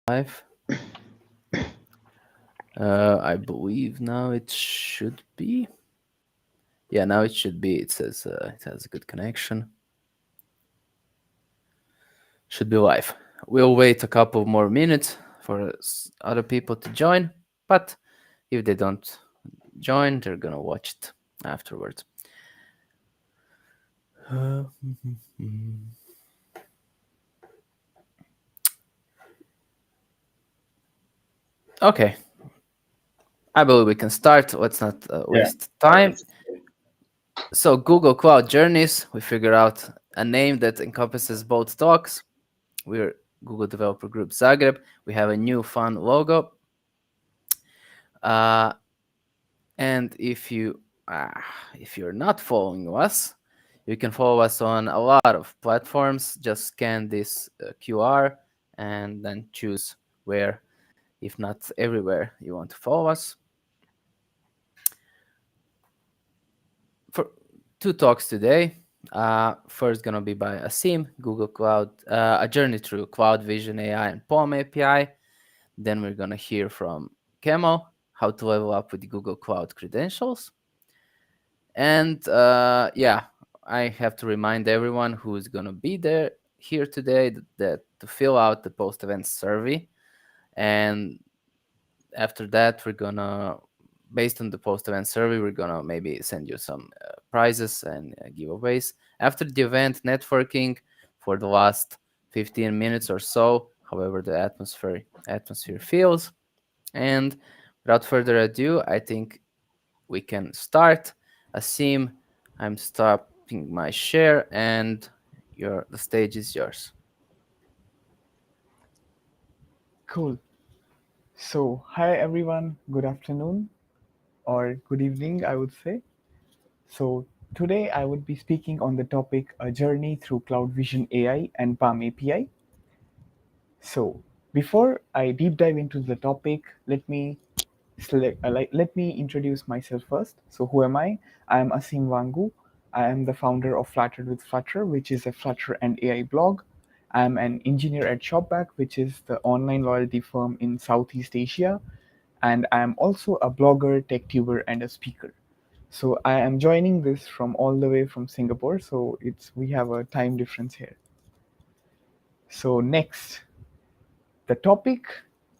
Live. I believe now it should be. Yeah, now it should be. It says it has a good connection. Should be live. We'll wait a couple more minutes for other people to join, but if they don't join, they're gonna watch it afterwards. Okay, I believe we can start. Let's not Yeah. waste time. So Google Cloud Journeys, we figure out a name that encompasses both talks. We're Google Developer Group Zagreb. We have a new fun logo. Uh, and if you're not following us, you can follow us on a lot of platforms. Just scan this QR and then choose where, if not everywhere, you want to follow us. For two talks today. First gonna be by Aseem, Google Cloud, a journey through Cloud Vision AI and POM API. Then we're gonna hear from Kemo, how to level up with Google Cloud credentials. And yeah, I have to remind everyone who's gonna be there here today that to fill out the post-event survey. And after that, we're gonna, based on the post-event survey, we're gonna maybe send you some prizes and giveaways. After the event, networking for the last 15 minutes or so, however the atmosphere feels. And without further ado, I think we can start. Aseem, I'm stopping my share, and the stage is yours. Cool. So, hi everyone, good afternoon or good evening, I would say. So, today I would be speaking on the topic A Journey Through Cloud Vision AI and PALM API. So, before I deep dive into the topic, let me introduce myself first. So, who am I? I am Aseem Wangoo. I am the founder of Flattered with Flutter, which is a Flutter and AI blog. I am an engineer at ShopBack, which is the online loyalty firm in Southeast Asia. And I am also a blogger, tech tuber, and a speaker. So I am joining this from all the way from Singapore. So we have a time difference here. So next, the topic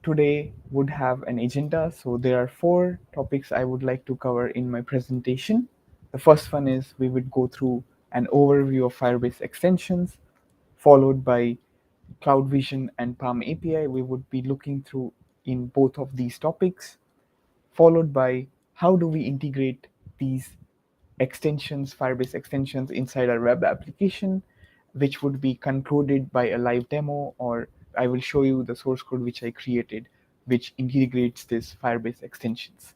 today would have an agenda. So there are four topics I would like to cover in my presentation. The first one is we would go through an overview of Firebase extensions, followed by Cloud Vision and PALM API. We would be looking through in both of these topics, followed by how do we integrate these extensions, Firebase extensions inside our web application, which would be concluded by a live demo, or I will show you the source code which I created, which integrates this Firebase extensions.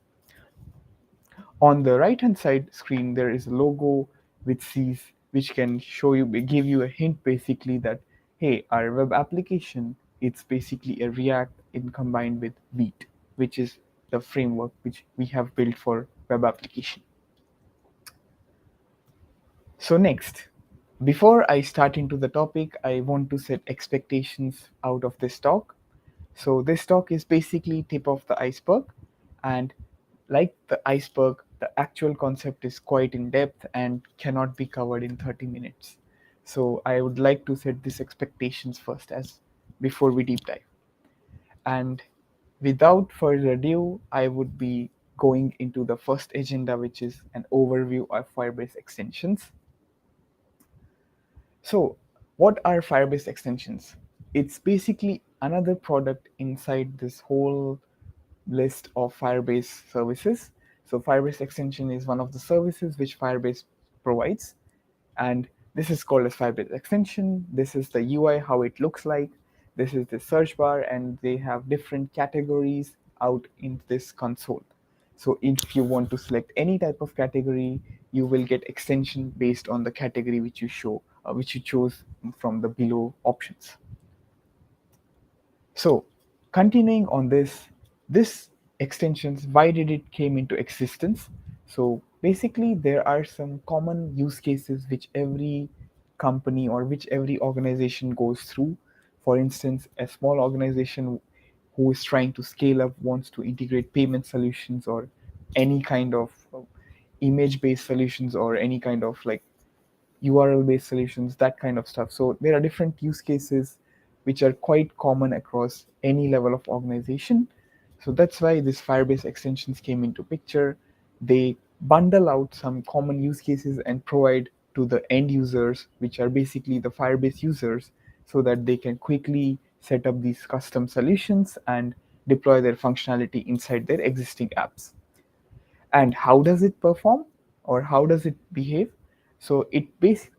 On the right hand side screen, there is a logo which can show you, give you a hint basically that, hey, our web application, it's basically a React in combined with Vite, which is the framework which we have built for web application. So next, before I start into the topic, I want to set expectations out of this talk. So this talk is basically tip of the iceberg, and like the iceberg, the actual concept is quite in depth and cannot be covered in 30 minutes. So I would like to set these expectations first as before we deep dive. And without further ado, I would be going into the first agenda, which is an overview of Firebase extensions. So, what are Firebase extensions? It's basically another product inside this whole list of Firebase services. So, Firebase extension is one of the services which Firebase provides, and this is called as Firebase extension. This is the UI, how it looks like. This is the search bar, and they have different categories out in this console. So if you want to select any type of category, you will get extension based on the category which you chose from the below options. So continuing on this extensions, why did it came into existence? So basically there are some common use cases which every company or which every organization goes through. For instance, a small organization who is trying to scale up, wants to integrate payment solutions or any kind of image based solutions or any kind of like URL based solutions, that kind of stuff. So there are different use cases which are quite common across any level of organization. So that's why this Firebase extensions came into picture. They bundle out some common use cases and provide to the end users, which are basically the Firebase users, so that they can quickly set up these custom solutions and deploy their functionality inside their existing apps. And how does it perform or how does it behave? So it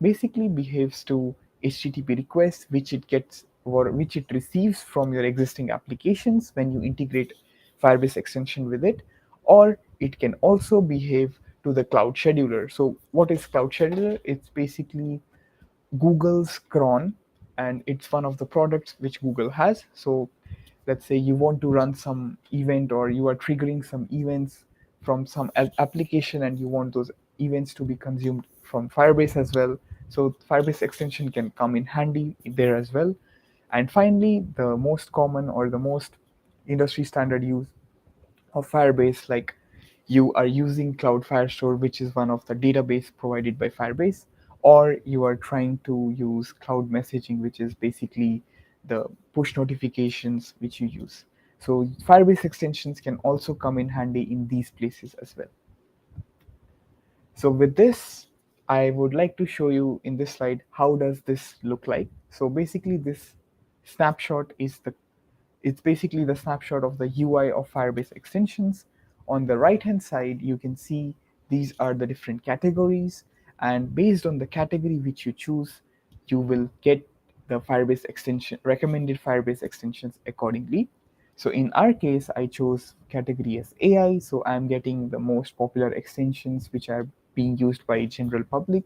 basically behaves to HTTP requests which it gets or which it receives from your existing applications when you integrate Firebase extension with it, or it can also behave to the cloud scheduler. So what is cloud scheduler? It's basically Google's cron, and it's one of the products which Google has. So let's say you want to run some event or you are triggering some events from some application and you want those events to be consumed from Firebase as well. So Firebase extension can come in handy there as well. And finally, the most common or the most industry standard use of Firebase, like you are using Cloud Firestore, which is one of the database provided by Firebase, or you are trying to use cloud messaging, which is basically the push notifications which you use. So Firebase extensions can also come in handy in these places as well. So with this, I would like to show you in this slide how does this look like. So basically this snapshot is the it's basically the snapshot of the UI of Firebase extensions. On the right hand side, you can see these are the different categories, and based on the category which you choose, you will get the Firebase extension recommended Firebase extensions accordingly. So in our case, I chose category as AI, so I'm getting the most popular extensions which are being used by general public,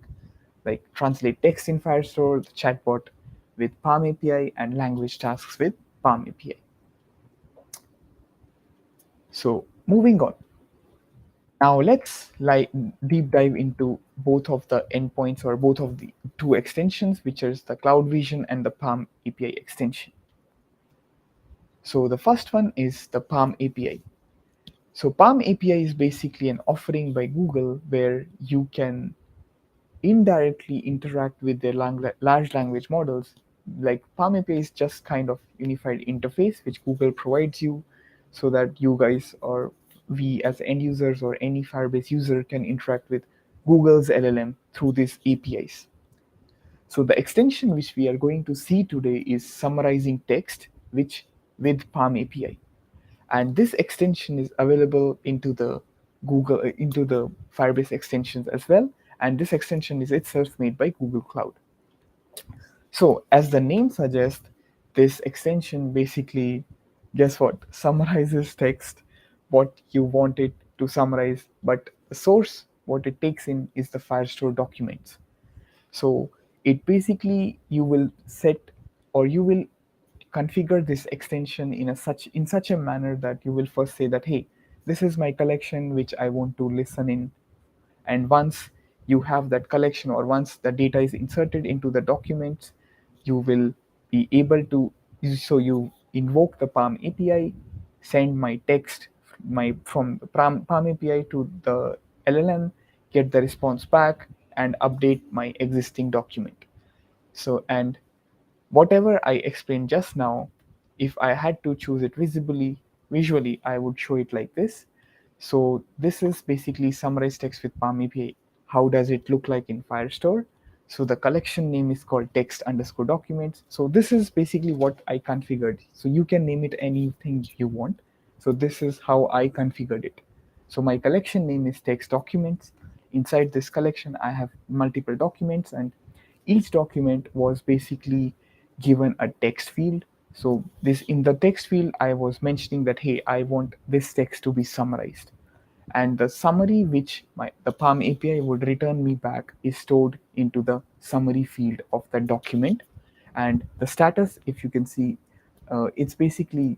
like translate text in Firestore, the chatbot with Palm API, and language tasks with Palm API. So moving on. Now let's like deep dive into both of the endpoints or both of the two extensions, which is the Cloud Vision and the Palm API extension. So the first one is the Palm API. So Palm API is basically an offering by Google where you can indirectly interact with their large language models. Like Palm API is just kind of unified interface which Google provides you so that you guys or we as end users or any Firebase user can interact with Google's LLM through these APIs. So the extension which we are going to see today is summarizing text which with Palm API, and this extension is available into the Firebase extensions as well, and this extension is itself made by Google Cloud. So as the name suggests, this extension basically, guess what, summarizes text what you want it to summarize, but the source what it takes in is the Firestore documents. So it basically you will set or you will configure this extension in such a manner that you will first say that, hey, this is my collection which I want to listen in. And once you have that collection or once the data is inserted into the documents, you will be able to, so you invoke the Palm API, send my text from the Palm API to the LLM, get the response back, and update my existing document. So and whatever I explained just now, if I had to choose it visually, I would show it like this. So this is basically summarized text with Palm API. How does it look like in Firestore? So the collection name is called text underscore documents. So this is basically what I configured. So you can name it anything you want. So this is how I configured it. So my collection name is text documents. Inside this collection, I have multiple documents, and each document was basically given a text field. So this in the text field, I was mentioning that, hey, I want this text to be summarized, and the summary which the Palm API would return me back is stored into the summary field of the document. And the status, if you can see, it's basically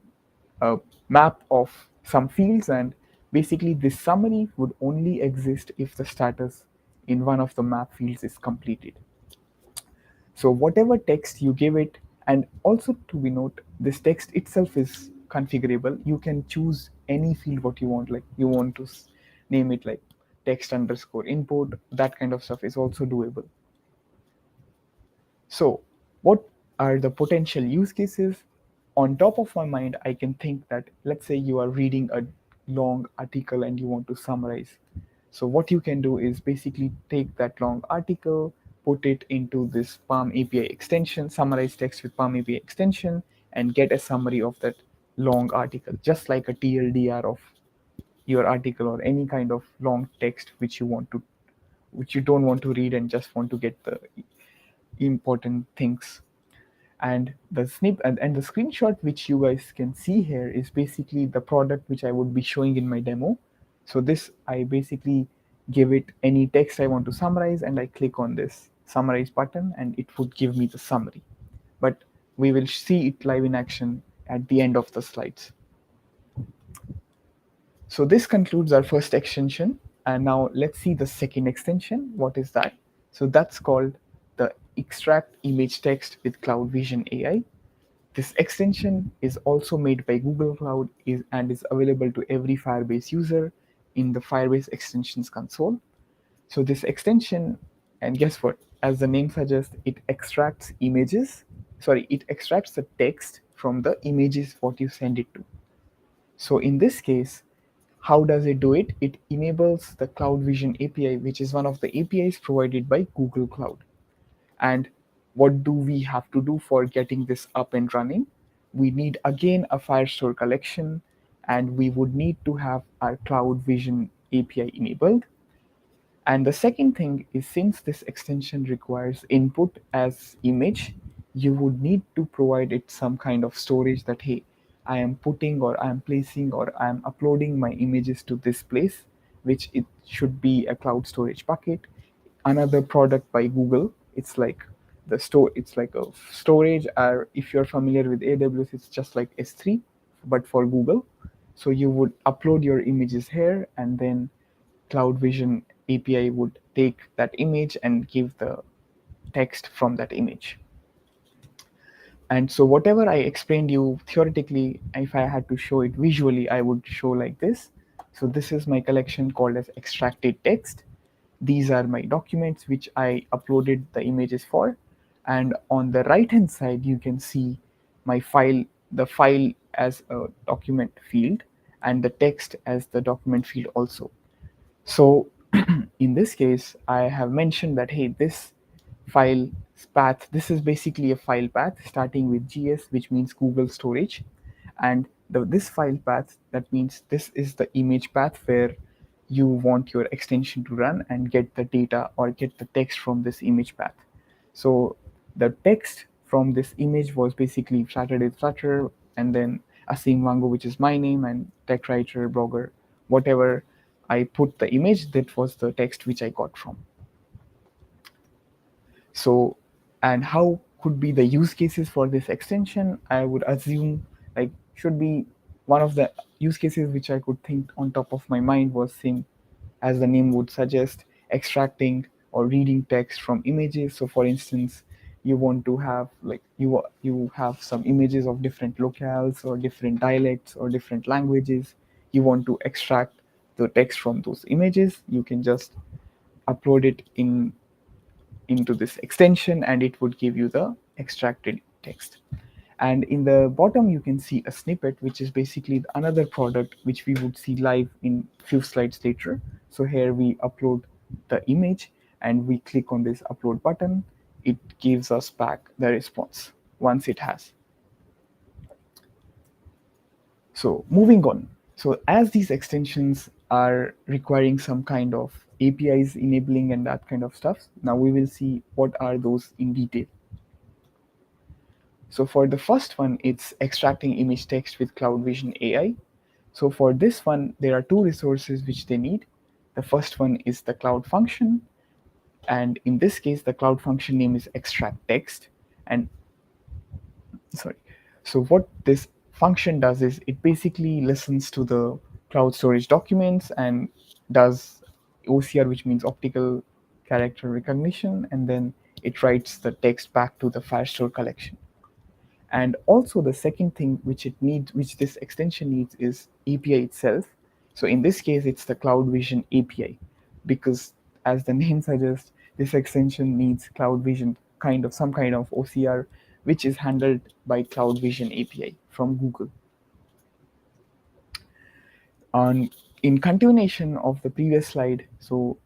a map of some fields, and basically this summary would only exist if the status in one of the map fields is completed. So whatever text you give it, and also to be note, this text itself is configurable. You can choose any field what you want, like you want to name it like text underscore input. That kind of stuff is also doable. So what are the potential use cases? On top of my mind, I can think that, let's say you are reading a long article and you want to summarize. So what you can do is basically take that long article, put it into this Palm API extension, summarize text with Palm API extension, and get a summary of that long article, just like a TLDR of your article or any kind of long text which you don't want to read and just want to get the important things. And the and the screenshot which you guys can see here is basically the product which I would be showing in my demo. So this, I basically give it any text I want to summarize, and I click on this summarize button and it would give me the summary. But we will see it live in action at the end of the slides. So this concludes our first extension, and now let's see the second extension. What is that? So that's called the extract image text with Cloud Vision AI. This extension is also made by Google Cloud and is available to every Firebase user in the Firebase extensions console. So this extension, and guess what? As the name suggests, it extracts images. Sorry, it extracts the text from the images what you send it to. So in this case, how does it do it? It enables the Cloud Vision API, which is one of the APIs provided by Google Cloud. And what do we have to do for getting this up and running? We need again a Firestore collection, and we would need to have our Cloud Vision API enabled. And the second thing is, since this extension requires input as image, you would need to provide it some kind of storage that, hey, I am putting or I am placing or I am uploading my images to this place, which it should be a cloud storage bucket. Another product by Google, it's like it's like a storage, or if you're familiar with AWS, it's just like S3, but for Google. So you would upload your images here, and then Cloud Vision API would take that image and give the text from that image. And so whatever I explained you theoretically, if I had to show it visually, I would show like this. So this is my collection called as extracted text. These are my documents which I uploaded the images for. And on the right hand side, you can see my file, the file as a document field, and the text as the document field also. So in this case, I have mentioned that, hey, this file path, this is basically a file path starting with GS, which means Google storage. And this file path, that means this is the image path where you want your extension to run and get the data or get the text from this image path. So the text from this image was basically flattered with Flutter, and then Aseem Wangoo, which is my name, and tech writer, blogger, whatever I put the image, that was the text which I got from. So, and how could be the use cases for this extension? I would assume like should be one of the use cases which I could think on top of my mind was saying, as the name would suggest, extracting or reading text from images. So for instance, you want to have like you have some images of different locales or different dialects or different languages. You want to extract the text from those images. You can just upload it into this extension, and it would give you the extracted text. And in the bottom you can see a snippet, which is basically another product which we would see live in few slides later. So here we upload the image and we click on this upload button. It gives us back the response once it has. So moving on. So as these extensions are requiring some kind of APIs enabling and that kind of stuff, now we will see what are those in detail. So for the first one, it's extracting image text with Cloud Vision AI. So for this one, there are two resources which they need. The first one is the cloud function. And in this case, the cloud function name is extract text. And sorry. So what this function does is it basically listens to the cloud storage documents and does OCR, which means optical character recognition, and then it writes the text back to the Firestore collection. And also the second thing which it needs, which this extension needs, is API itself. So in this case, it's the Cloud Vision API, because as the name suggests, this extension needs Cloud Vision kind of some kind of OCR, which is handled by Cloud Vision API from Google. On in continuation of the previous slide, so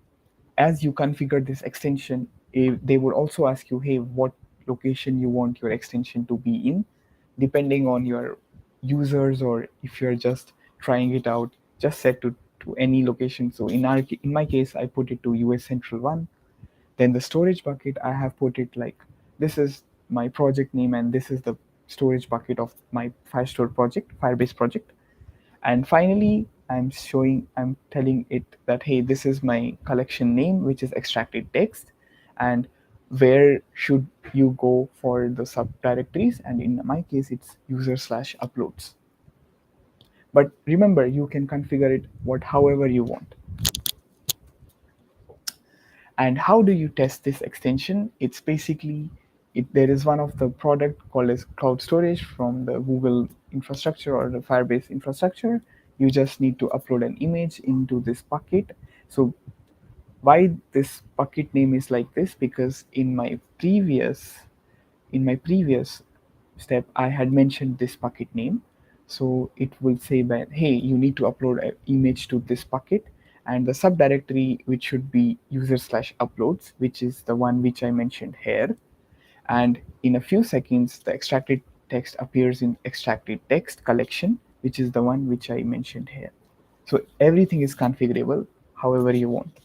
as you configure this extension, they would also ask you, hey, what location you want your extension to be in, depending on your users, or if you're just trying it out, just set to any location. So in my case, I put it to US Central 1. Then the storage bucket, I have put it like, this is my project name and this is the storage bucket of my Firestore project, Firebase project. And finally, I'm telling it that, hey, this is my collection name, which is extracted text, and where should you go for the subdirectories, and in my case it's user/uploads. But remember, you can configure it however you want. And how do you test this extension? It's basically, there is one of the product called as cloud storage from the Google infrastructure or the Firebase infrastructure. You just need to upload an image into this bucket. So why this bucket name is like this? Because in my previous step, I had mentioned this bucket name. So it will say that, hey, you need to upload an image to this bucket, and the subdirectory, which should be user/uploads, which is the one which I mentioned here. And in a few seconds, the extracted text appears in extracted text collection, which is the one which I mentioned here. So everything is configurable however you want.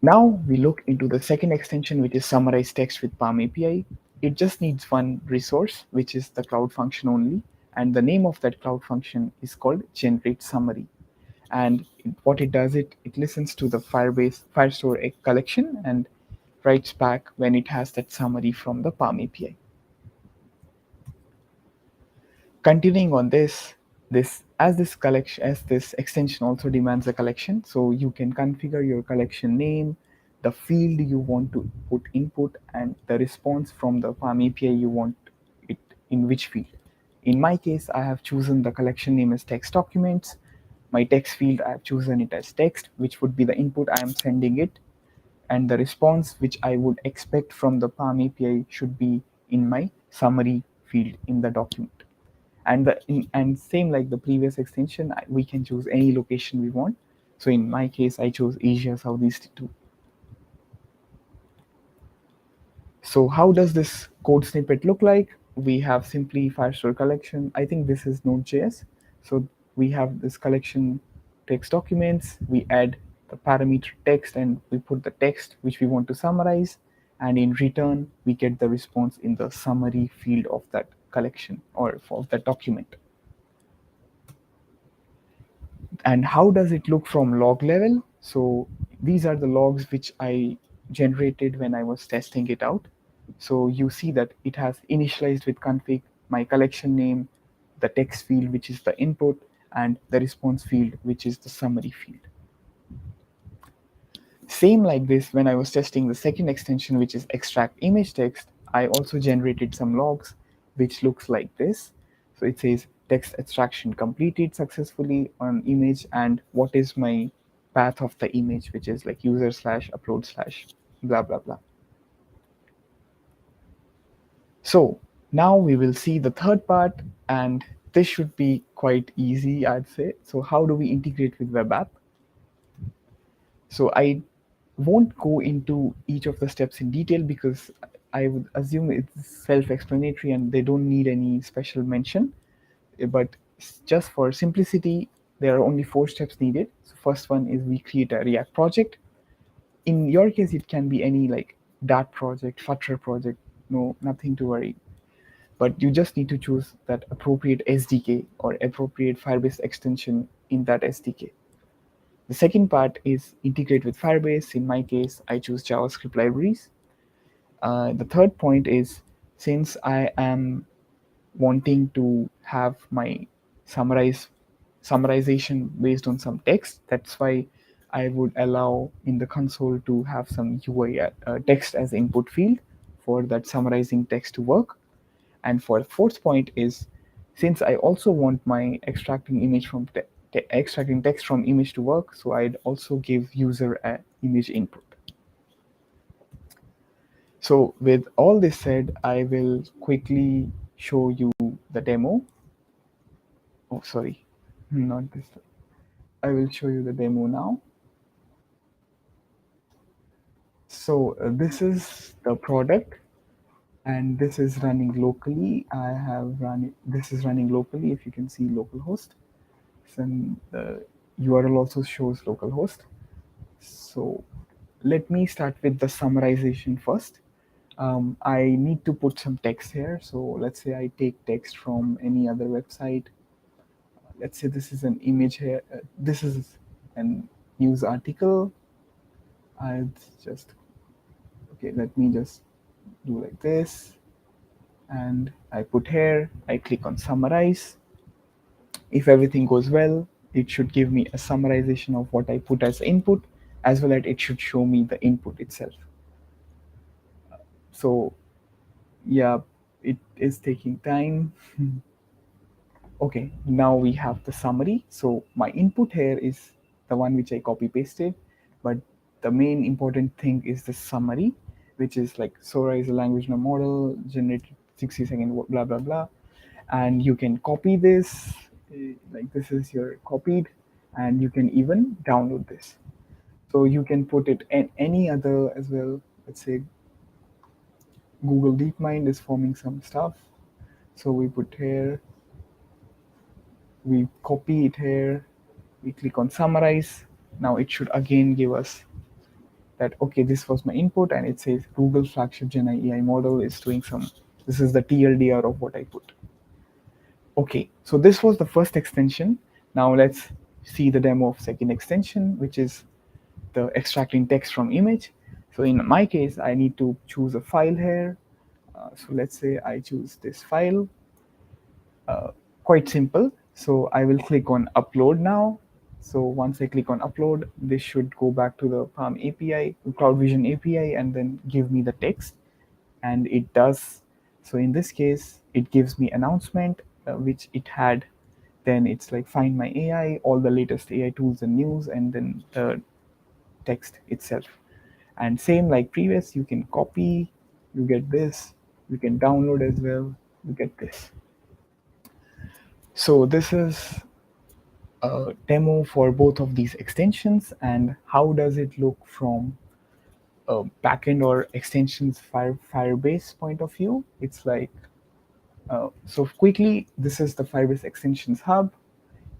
Now we look into the second extension, which is summarize text with Palm API. It just needs one resource, which is the cloud function only. And the name of that cloud function is called generate summary. And what it does, it listens to the Firestore collection and writes back when it has that summary from the Palm API. Continuing on this extension also demands a collection, so you can configure your collection name, the field you want to put input, and the response from the Palm API you want it in which field. In my case, I have chosen the collection name as text documents. My text field, I have chosen it as text, which would be the input I am sending it, and the response which I would expect from the Palm API should be in my summary field in the document. And same like the previous extension, we can choose any location we want. So in my case, I chose Asia Southeast 2. So how does this code snippet look like? We have simply Firestore collection. I think this is Node.js. So we have this collection text documents. We add the parameter text and we put the text which we want to summarize. And in return, we get the response in the summary field of that collection or of that document. And how does it look from log level? So these are the logs which I generated when I was testing it out. So you see that it has initialized with config, my collection name, the text field, which is the input, and the response field, which is the summary field. Same like this, when I was testing the second extension, which is extract image text, I also generated some logs, which looks like this. So it says text extraction completed successfully on image, and what is my path of the image, which is like user/upload/ blah, blah, blah. So now we will see the third part, and this should be quite easy, I'd say. So how do we integrate with web app? So I won't go into each of the steps in detail because I would assume it's self-explanatory and they don't need any special mention. But just for simplicity, there are only 4 steps needed. So first one is we create a React project. In your case, it can be any like Dart project, Flutter project, no, nothing to worry. But you just need to choose that appropriate SDK or appropriate Firebase extension in that SDK. The second part is integrate with Firebase. In my case, I choose JavaScript libraries. The third point is, since I am wanting to have my summarization based on some text, that's why I would allow in the console to have some UI text as input field for that summarizing text to work. And for the fourth point is, since I also want my extracting text from image to work, so I'd also give user a image input. So with all this said, I will quickly show you the demo. Oh, sorry, not this. I will show you the demo now. So this is the product, and this is running locally. I have run it. This is running locally. If you can see localhost, then the URL also shows localhost. So let me start with the summarization first. I need to put some text here. So let's say I take text from any other website. Let's say this is an image here. This is an news article. I'll just, okay, let me just do like this. And I put here, I click on summarize. If everything goes well, it should give me a summarization of what I put as input, as well as it should show me the input itself. So yeah, it is taking time. Okay, now we have the summary. So my input here is the one which I copy pasted, but the main important thing is the summary, which is like Sora is a language model, generated 60-second blah blah blah. And you can copy this, like this is your copied, and you can even download this. So you can put it in any other as well. Let's say Google DeepMind is forming some stuff. So we put here, we copy it here, we click on summarize. Now it should again give us that, okay, this was my input, and it says Google flagship Gen AI model is doing some, this is the TLDR of what I put. Okay, so this was the first extension. Now let's see the demo of second extension, which is the extracting text from image. So in my case, I need to choose a file here. So let's say I choose this file. Quite simple. So I will click on upload now. So once I click on upload, this should go back to the Palm API, Cloud Vision API, and then give me the text. And it does. So in this case, it gives me announcement, which it had. Then it's like find my AI, all the latest AI tools and news, and then the text itself. And same like previous, you can copy, you get this, you can download as well, you get this. So this is a demo for both of these extensions. And how does it look from a backend or extensions Firebase point of view? It's like, so quickly, this is the Firebase extensions hub.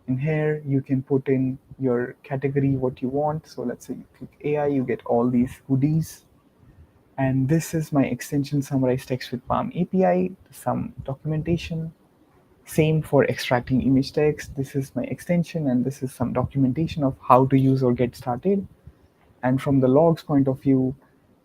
In here, you can put in your category, what you want. So let's say you click AI, you get all these goodies. And this is my extension summarize text with Palm API, some documentation. Same for extracting image text. This is my extension, and this is some documentation of how to use or get started. And from the logs point of view,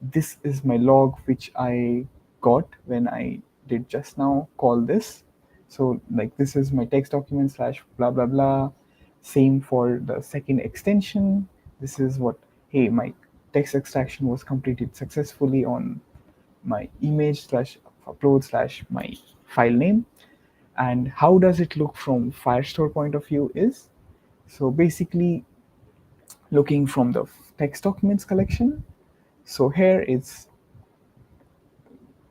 this is my log which I got when I did just now call this. So like this is my text document slash blah blah blah. Same for the second extension. This is what, hey, my text extraction was completed successfully on my image slash upload slash my file name. And how does it look from Firestore point of view is, so basically looking from the text documents collection. So here it's,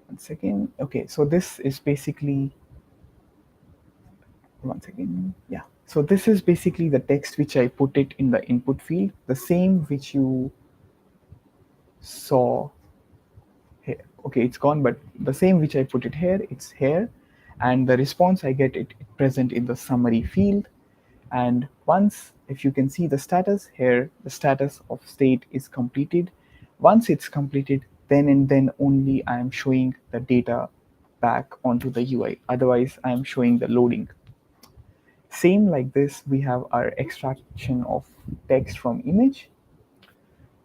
one second. Okay, so this is basically, one second. Yeah. So this is basically the text which I put it in the input field, the same which you saw here. Okay, it's gone, but the same which I put it here, it's here. And the response I get it present in the summary field. And once, if you can see the status here, the status of state is completed. Once it's completed, then and then only I am showing the data back onto the UI. Otherwise, I am showing the loading. Same like this, we have our extraction of text from image.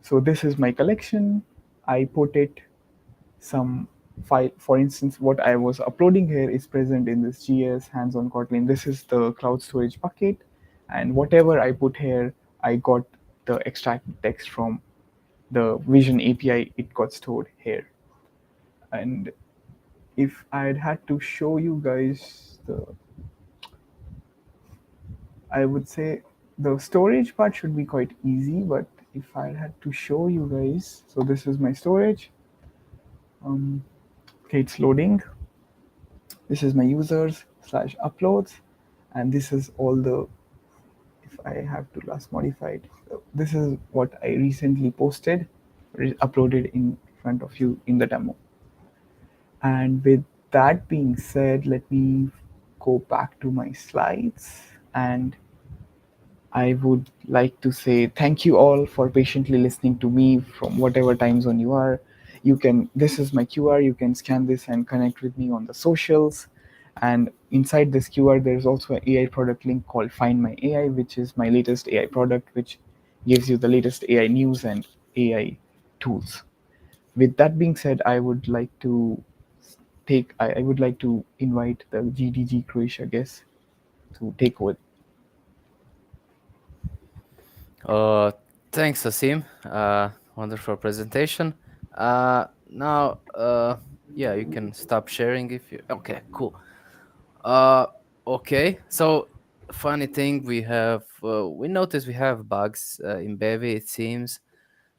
So this is my collection. I put it some file. For instance, what I was uploading here is present in this GS hands-on Kotlin. This is the cloud storage bucket. And whatever I put here, I got the extract text from the Vision API. It got stored here. And if I'd had to show you guys the, I would say the storage part should be quite easy, but if I had to show you guys, so this is my storage. Okay, it's loading. This is my users slash uploads, and this is all the, if I have to last modified, this is what I recently posted, uploaded in front of you in the demo. And with that being said, let me go back to my slides, and I would like to say thank you all for patiently listening to me from whatever time zone you are. You can, this is my QR, you can scan this and connect with me on the socials. And inside this QR, there's also an AI product link called Find My AI, which is my latest AI product, which gives you the latest AI news and AI tools. With that being said, I would like to I would like to invite the GDG Croatia guest to take over. Uh, Thanks, Asim. Wonderful presentation. Now, yeah, you can stop sharing if you. Okay, cool. Uh, okay. So, funny thing, we noticed we have bugs in Bevy. It seems.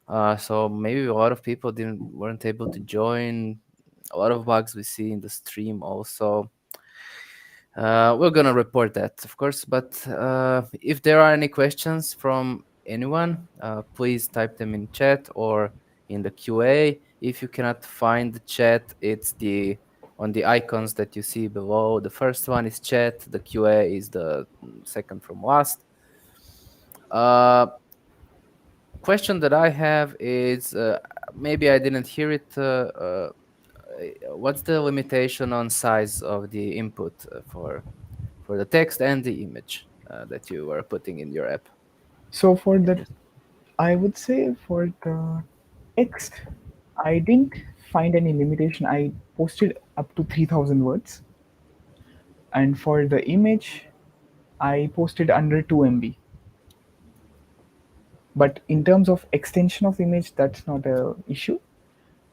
So maybe a lot of people didn't weren't able to join. A lot of bugs we see in the stream also. We're gonna report that, of course. But if there are any questions from anyone, please type them in chat or in the QA. If you cannot find the chat, it's the on the icons that you see below. The first one is chat. The QA is the second from last. Uh, Question that I have is maybe I didn't hear it. What's the limitation on size of the input for the text and the image that you are putting in your app? So for the, I would say for the text, I didn't find any limitation. I posted up to 3,000 words, and for the image, I posted under 2 MB. But in terms of extension of image, that's not a issue.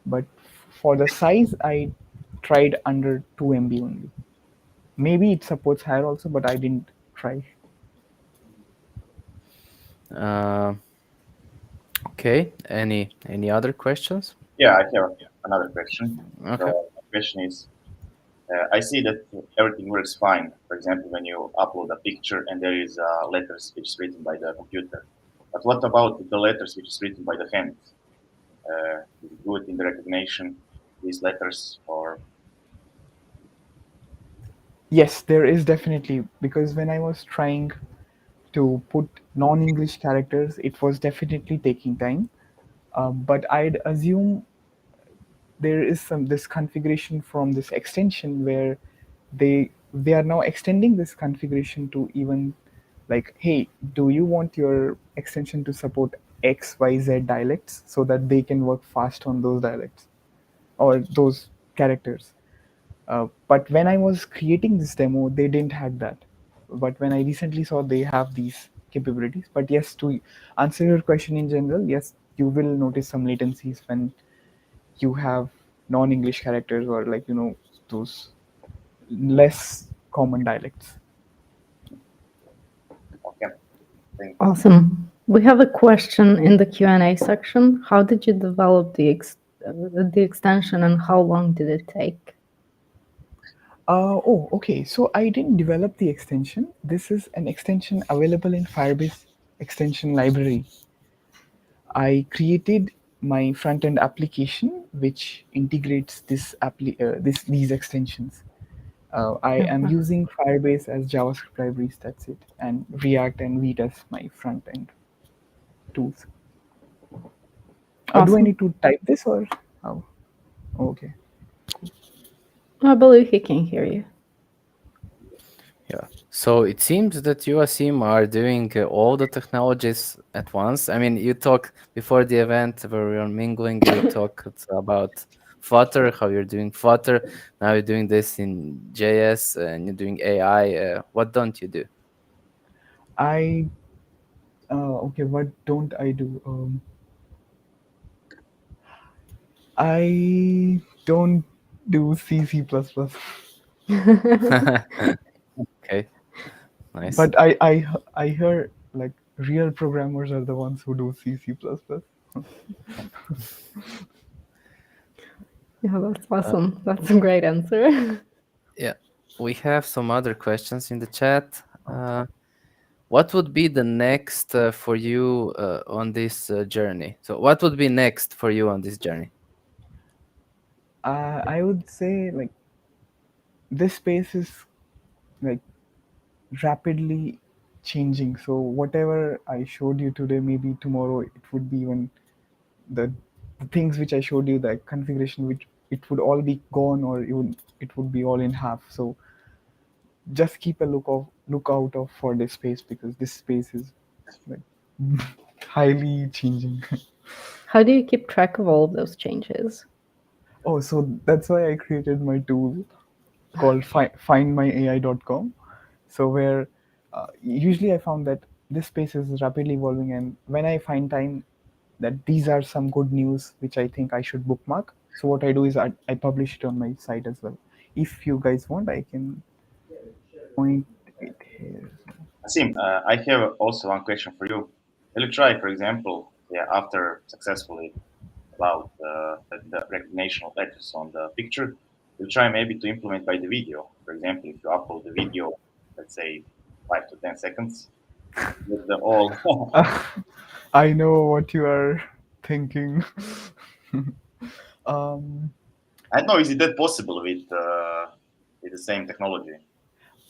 But for the size, I tried under 2 MB only. Maybe it supports higher also, but I didn't try. Uh, okay. Any other questions? Yeah, I have another question. So Okay. my question is, I see that everything works fine. For example, when you upload a picture and there is letters which is written by the computer. But what about the letters which is written by the hand? Is it good in the recognition these letters or Yes, there is definitely, because when I was trying to put non-English characters, it was definitely taking time. But I'd assume there is some this configuration from this extension where they are now extending this configuration to even like, hey, do you want your extension to support XYZ dialects so that they can work fast on those dialects or those characters. But when I was creating this demo, they didn't have that. But when I recently saw they have these capabilities. But yes, to answer your question in general, yes, you will notice some latencies when you have non-English characters or like those less common dialects. okay? Thank you. Awesome. We have a question in the Q&A section. How did you develop the extension and how long did it take? Oh, okay. So I didn't develop the extension. This is an extension available in Firebase extension library. I created my front-end application which integrates these extensions. I am Okay. using Firebase as JavaScript libraries. That's it, and React and Vite as my front-end tools. Do I Awesome. need to type this or how? Oh, okay. I believe he can hear you. Yeah. So it seems that you, Asim, are doing all the technologies at once. I mean, you talk before the event where we were mingling, you talked about Flutter, how you're doing Flutter. Now you're doing this in JS and you're doing AI. What don't you do? I okay. What don't I do? I don't. do C, C++. Okay, nice. But I hear like real programmers are the ones who do C, C++. Yeah, that's awesome. That's a great answer. Yeah, we have some other questions in the chat. What would be the next for you on this journey? So, what would be next for you on this journey? I would say like this space is like rapidly changing. So whatever I showed you today, maybe tomorrow it would be even the, the things which I showed you, the configuration, which it would all be gone, or it would be all in half. So just keep a look out of for this space, because this space is like highly changing. How do you keep track of all of those changes? Oh, so that's why I created my tool called findmyai.com. So where usually I found that this space is rapidly evolving, and when I find time that these are some good news which I think I should bookmark, so what I do is I publish it on my site as well. If you guys want, I can point it here. Asim, I have also one question for you. Will you try, for example, yeah, after successfully about the recognition of letters on the picture, you'll try maybe to implement by the video. For example, if you upload the video, let's say 5 to 10 seconds, with the all. I know what you are thinking. um, I don't know, is it that possible with the same technology?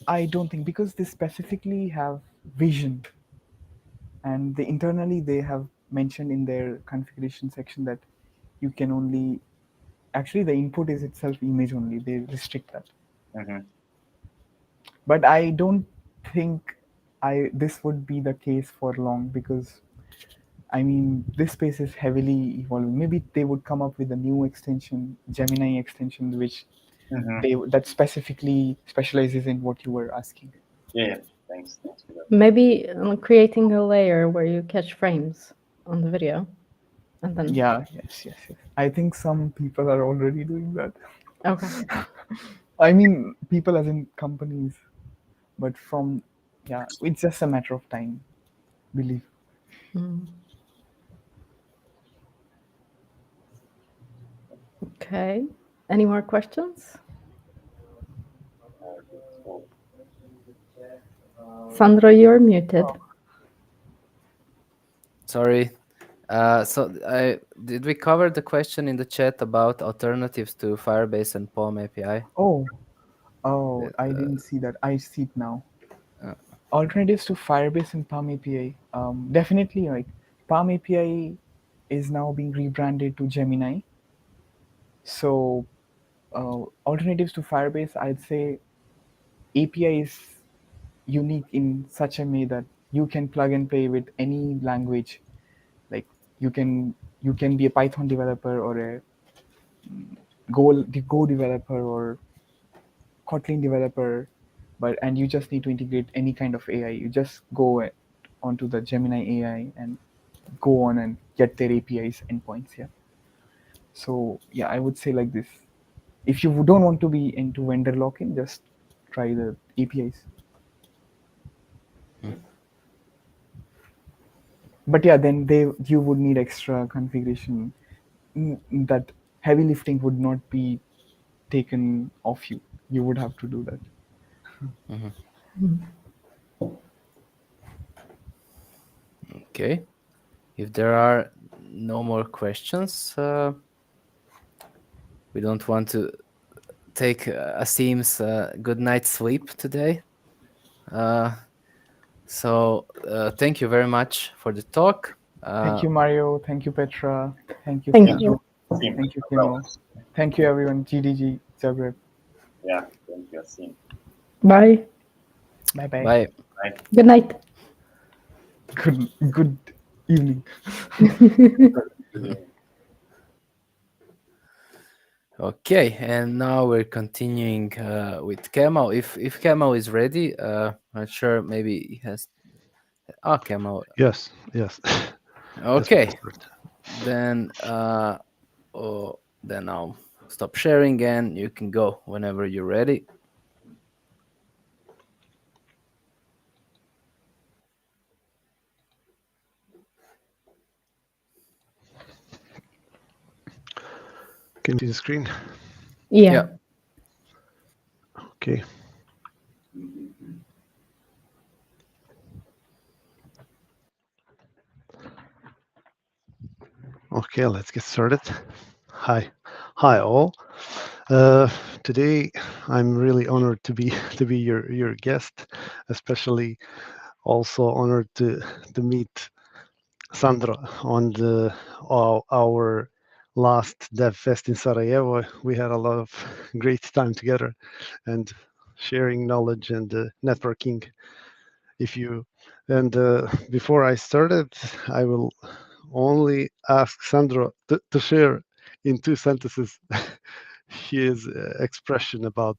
I don't think, because they specifically have vision, and they internally they have mentioned in their configuration section that you can only, actually the input is itself image only, they restrict that. Hmm. But I don't think I this would be the case for long, because I mean this space is heavily evolving. Maybe they would come up with a new extension, Gemini extension, which Hmm. they that specifically specializes in what you were asking. Yeah, thanks for that. Maybe creating a layer where you catch frames on the video, and then Yeah, yes. I think some people are already doing that. okay. I mean, people as in companies, but from, yeah, it's just a matter of time, believe. Mm. Okay. Any more questions? So, Sandro, you're muted. Sorry. So, did we cover the question in the chat about alternatives to Firebase and POM API? Oh, I didn't see that. I see it now. Alternatives to Firebase and Palm API. Definitely, like Palm API is now being rebranded to Gemini. So, alternatives to Firebase, I'd say API is unique in such a way that you can plug and play with any language. Like you can be a Python developer, or a Go developer, or Kotlin developer, but and you just need to integrate any kind of AI. You just go onto the Gemini AI and go on and get their APIs endpoints. Yeah. So yeah, I would say like this. If you don't want to be into vendor lock-in, just try the APIs. But yeah, then you would need extra configuration. That heavy lifting would not be taken off you. You would have to do that. Okay. If there are no more questions, we don't want to take Asim's good night's sleep today. So thank you very much for the talk. Thank you, Mario. Thank you, Petra. Thank you, Thank thank Sandro. you. you, Asim. Thank you, Well, Kimo. Thank you, everyone. GDG, Zagreb. yeah, thank you, Asim. Bye. Bye bye. Bye. Right. Good night. Good evening. Okay, and now we're continuing with Kemal. If Kemal is ready, not sure. Maybe he has. Oh, Kemal. Yes. Yes, Okay, Master. then then I'll stop sharing and you can go whenever you're ready. Can you see the screen? Yeah. Yeah. Okay. Okay, let's get started. Hi, all. Today, I'm really honored to be your guest, especially also honored to meet Sandra on our last Dev Fest in Sarajevo. We had a lot of great time together and sharing knowledge and networking. If you and Before I started, I will only ask Sandro to share in 2 sentences his expression about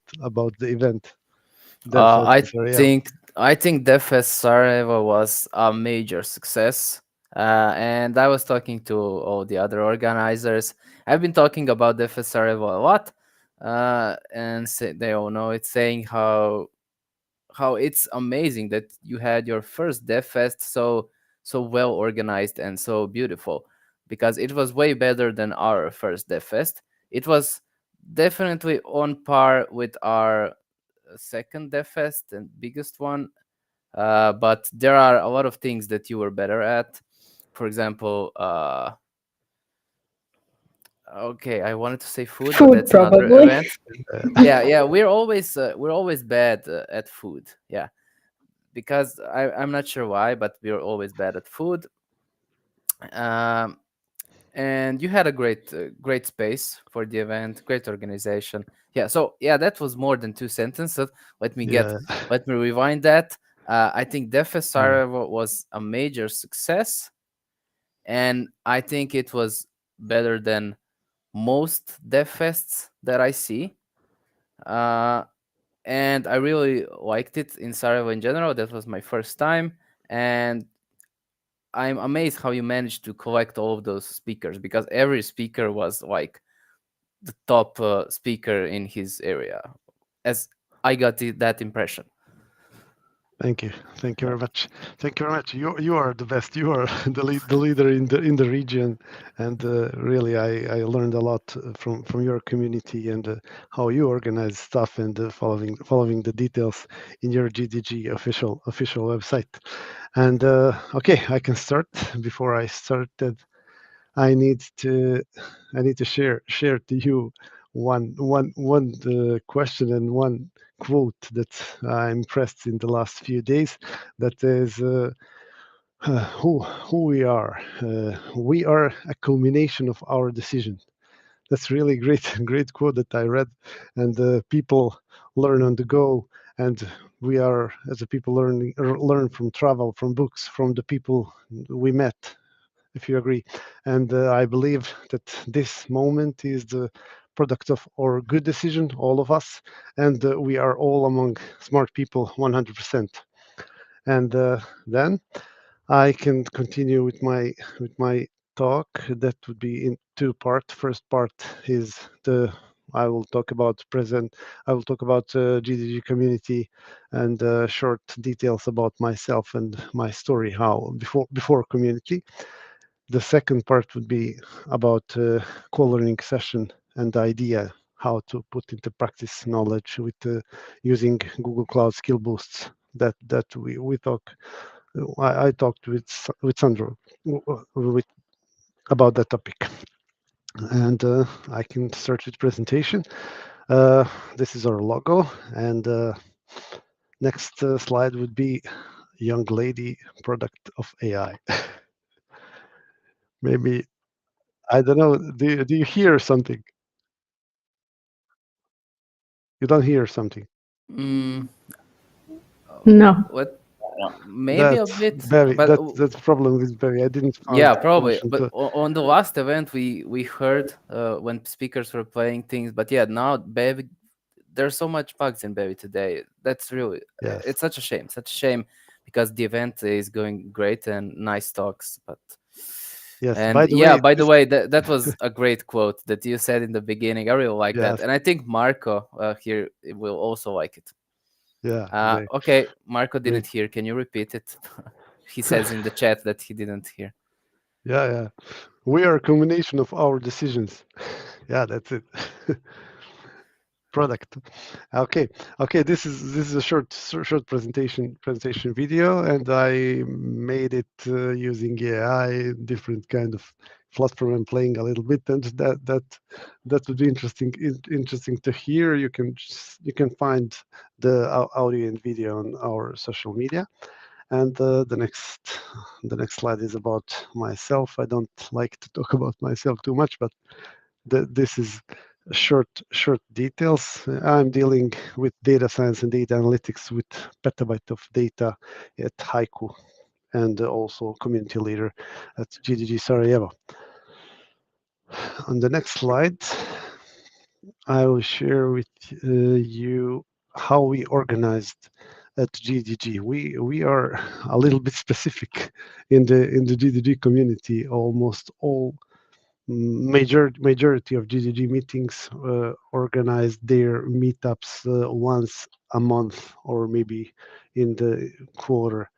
the event. Dev Uh, Fest in I Sarajevo. think I think DevFest Sarajevo was a major success. And I was talking to all the other organizers. I've been talking about DevFest Sarajevo a lot, and they all know it, saying how it's amazing that you had your first DevFest so well organized and so beautiful, because it was way better than our first DevFest. It was definitely on par with our second DevFest and biggest one. But there are a lot of things that you were better at. For example, okay, I wanted to say food, but Food, that's another probably. event. Uh, Yeah, we're always bad at food. Yeah, because I'm not sure why, but we're always bad at food. Um, and you had a great space for the event, great organization. Yeah, so yeah, that was more than 2 sentences. Let me get yeah. let me rewind that. I think DevFest Mm, Sarajevo was a major success, and I think it was better than most DevFests that I see. Uh, and I really liked it in Sarajevo in general. That was my first time, and I'm amazed how you managed to collect all of those speakers, because every speaker was like the top speaker in his area, as I got that impression. Thank you Yeah. very much. Thank you very much. You are the best. You are the leader in the region, and really, I learned a lot from your community and how you organize stuff and following the details in your GDG official website. And okay, I can start. Before I started, I need to share to you one question and one quote that I impressed in the last few days. That is who we are. We are a culmination of our decision. That's really great great quote that I read, and people learn on the go, and we are as a people learn from travel, from books, from the people we met, if you agree. And I believe that this moment is the product of our good decision, all of us, and we are all among smart people, 100%. And then I can continue with my talk. That would be in two part. First part is the I will talk about present. I will talk about GDG community and short details about myself and my story. How before community. The second part would be about co-learning session and the idea how to put into practice knowledge with using Google Cloud skill boosts that we talk. I talked with Sandro with about that topic, and I can start with presentation. This is our logo, and next slide would be young lady product of AI. Maybe I don't know. Do you hear something? You don't hear something. Mm, No. what? Yeah. Maybe a That's bit, Barry. but That's the problem with Barry. I didn't find yeah, a probably. solution But to. on the last event, we heard when speakers were playing things. But yeah, now baby, there's so much bugs in baby today. That's really, Yes. it's such a shame, because the event is going great and nice talks. But Yes. And By the yeah, way, by the this, way, that was a great quote that you said in the beginning. I really like that, yes. and I think Marco here will also like it. Yeah. Okay, Marco didn't Great. hear. Can you repeat it? He says in the chat that he didn't hear. Yeah. Yeah. We are a combination of our decisions. Yeah, that's it. Product. Okay. Okay. This is a short presentation video, and I made it using AI, different kind of platform. I'm playing a little bit, and that would be interesting to hear. You can find the audio and video on our social media. And the next slide is about myself. I don't like to talk about myself too much, but this is short details. I'm dealing with data science and data analytics with petabyte of data at Haiku, and also community leader at GDG Sarajevo. On the next slide, I will share with you how we organized at GDG. We are a little bit specific in the GDG community. Almost all majority of GDG meetings organize their meetups once a month or maybe in the quarter.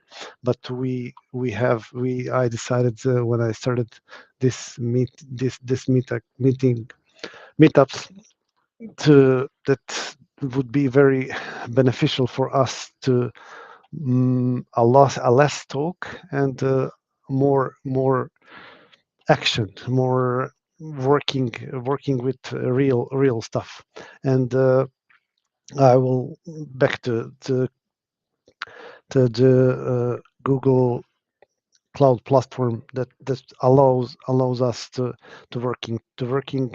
But I decided when I started this meetups that would be very beneficial for us to a less talk and more action, more working with real stuff. And I will back to the Google Cloud platform that allows us to working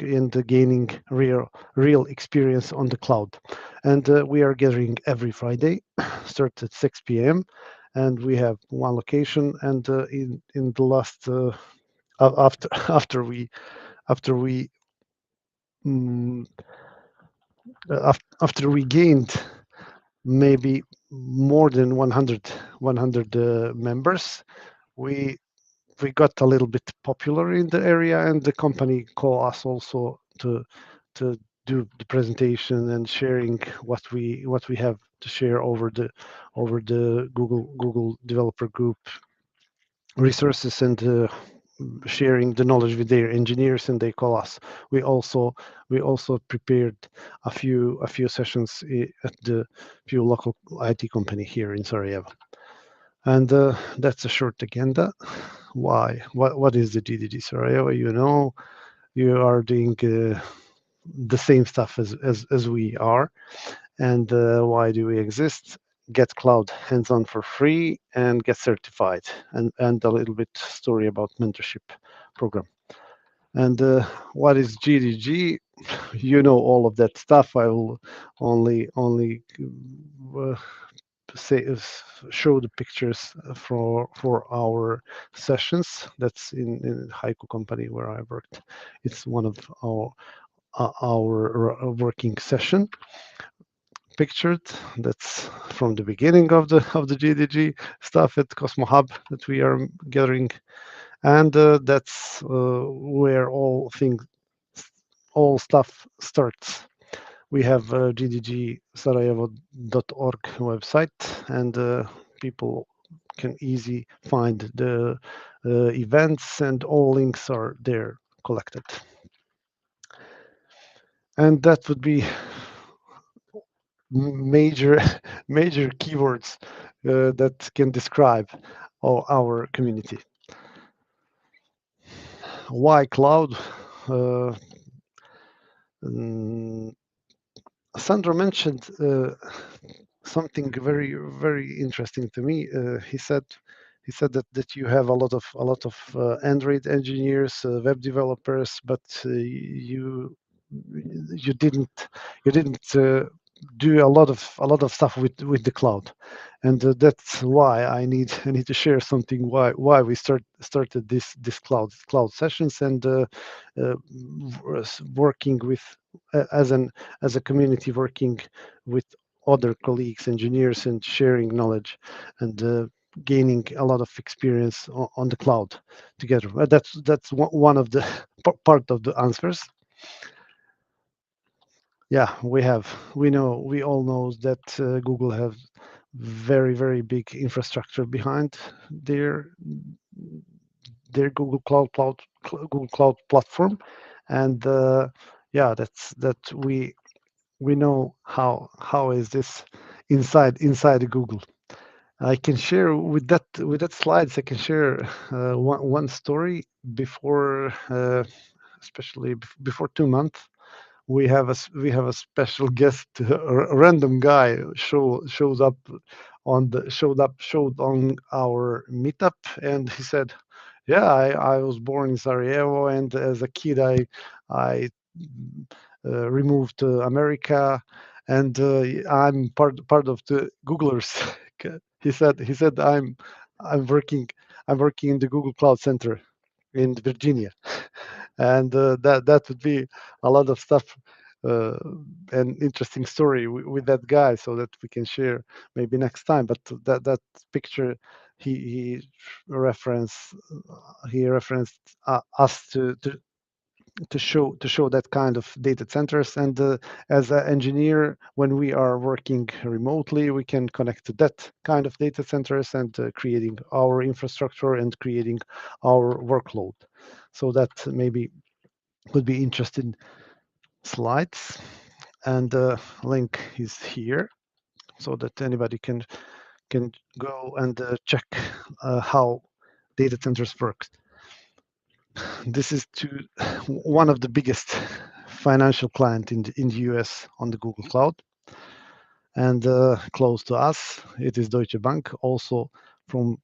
and gaining real experience on the cloud. And we are gathering every Friday, start at 6 p.m. and we have one location. And in the last after after we mm, after we gained maybe more than 100 members, we we got a little bit popular in the area, and the company called us also to do the presentation and sharing what we have to share over the Google developer group resources, and sharing the knowledge with their engineers, and they call us. We also prepared a few sessions at the few local IT company here in Sarajevo. And that's a short agenda. Why? What is the GDG Sarajevo? You are doing the same stuff as we are. And why do we exist? Get cloud hands-on for free and get certified, and a little bit story about mentorship program. And what is GDG? You know all of that stuff. I will only uh, say show the pictures for our sessions. That's in Haiku company where I worked. It's one of our working session pictured. That's from the beginning of the GDG stuff at Cosmo Hub that we are gathering, and that's where all stuff starts. We have gdgsarajevo.org website, and people can easy find the events, and all links are there collected. And that would be major major keywords that can describe our community. Why cloud? Uh, mm, Sandro mentioned something very interesting to me. He said that you have a lot of Android engineers, web developers, but you didn't do a lot of stuff with the cloud, and that's why I need to share something why we started this cloud sessions, and working with as a community, working with other colleagues, engineers, and sharing knowledge. And gaining a lot of experience on the cloud together. That's one of the part of the answers. Yeah, we all know that Google have very big infrastructure behind their Google Cloud platform, and yeah, that we know how is this inside Google. I can share with that slides. I can share one story before, especially before 2 months. We have a special guest, a random guy shows up showed on our meetup, and he said, "Yeah, I was born in Sarajevo, and as a kid, I removed to America, and I'm part of the Googlers." He said, I'm working I'm working in the Google Cloud Center in Virginia, and that would be a lot of stuff, uh, an interesting story with that guy, so that we can share maybe next time. But that picture, he reference he referenced us to show that kind of data centers, and as an engineer, when we are working remotely, we can connect to that kind of data centers, and creating our infrastructure and creating our workload. So that maybe could be interesting slides, and link is here, so that anybody can go and check how data centers work. This is to one of the biggest financial client in the US on the Google Cloud, and close to us, it is Deutsche Bank. Also, from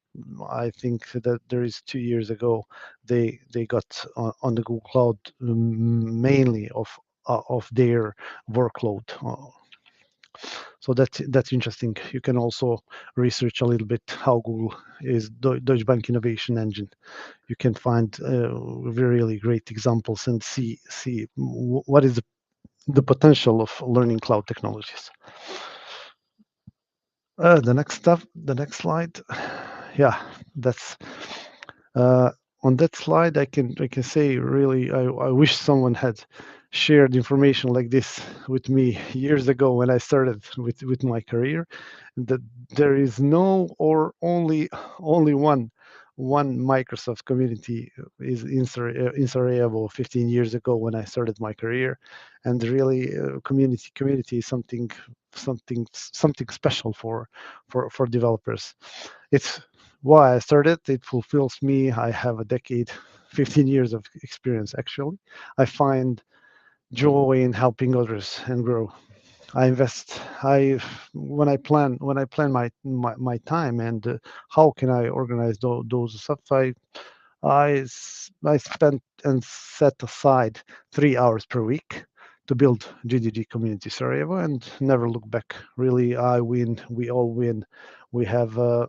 I think that there is 2 years ago, they got on the Google Cloud, mainly of their workload. So that's interesting. You can also research a little bit how Google is Deutsche Bank innovation engine. You can find really great examples and see what is the potential of learning cloud technologies. The next slide. Yeah, that's on that slide. I can say, really, I wish someone had shared information like this with me years ago when I started with my career. That there is no, or only one Microsoft community is in Sarajevo 15 years ago when I started my career, and really, community is something special for developers. It's why I started. It fulfills me. I have a decade, 15 years of experience actually. I find joy in helping others and grow. I invest. I when I plan my time, and how can I organize those stuff. I spent and set aside 3 hours per week to build GDG Community Sarajevo, and never look back. Really, I win. We all win. We have a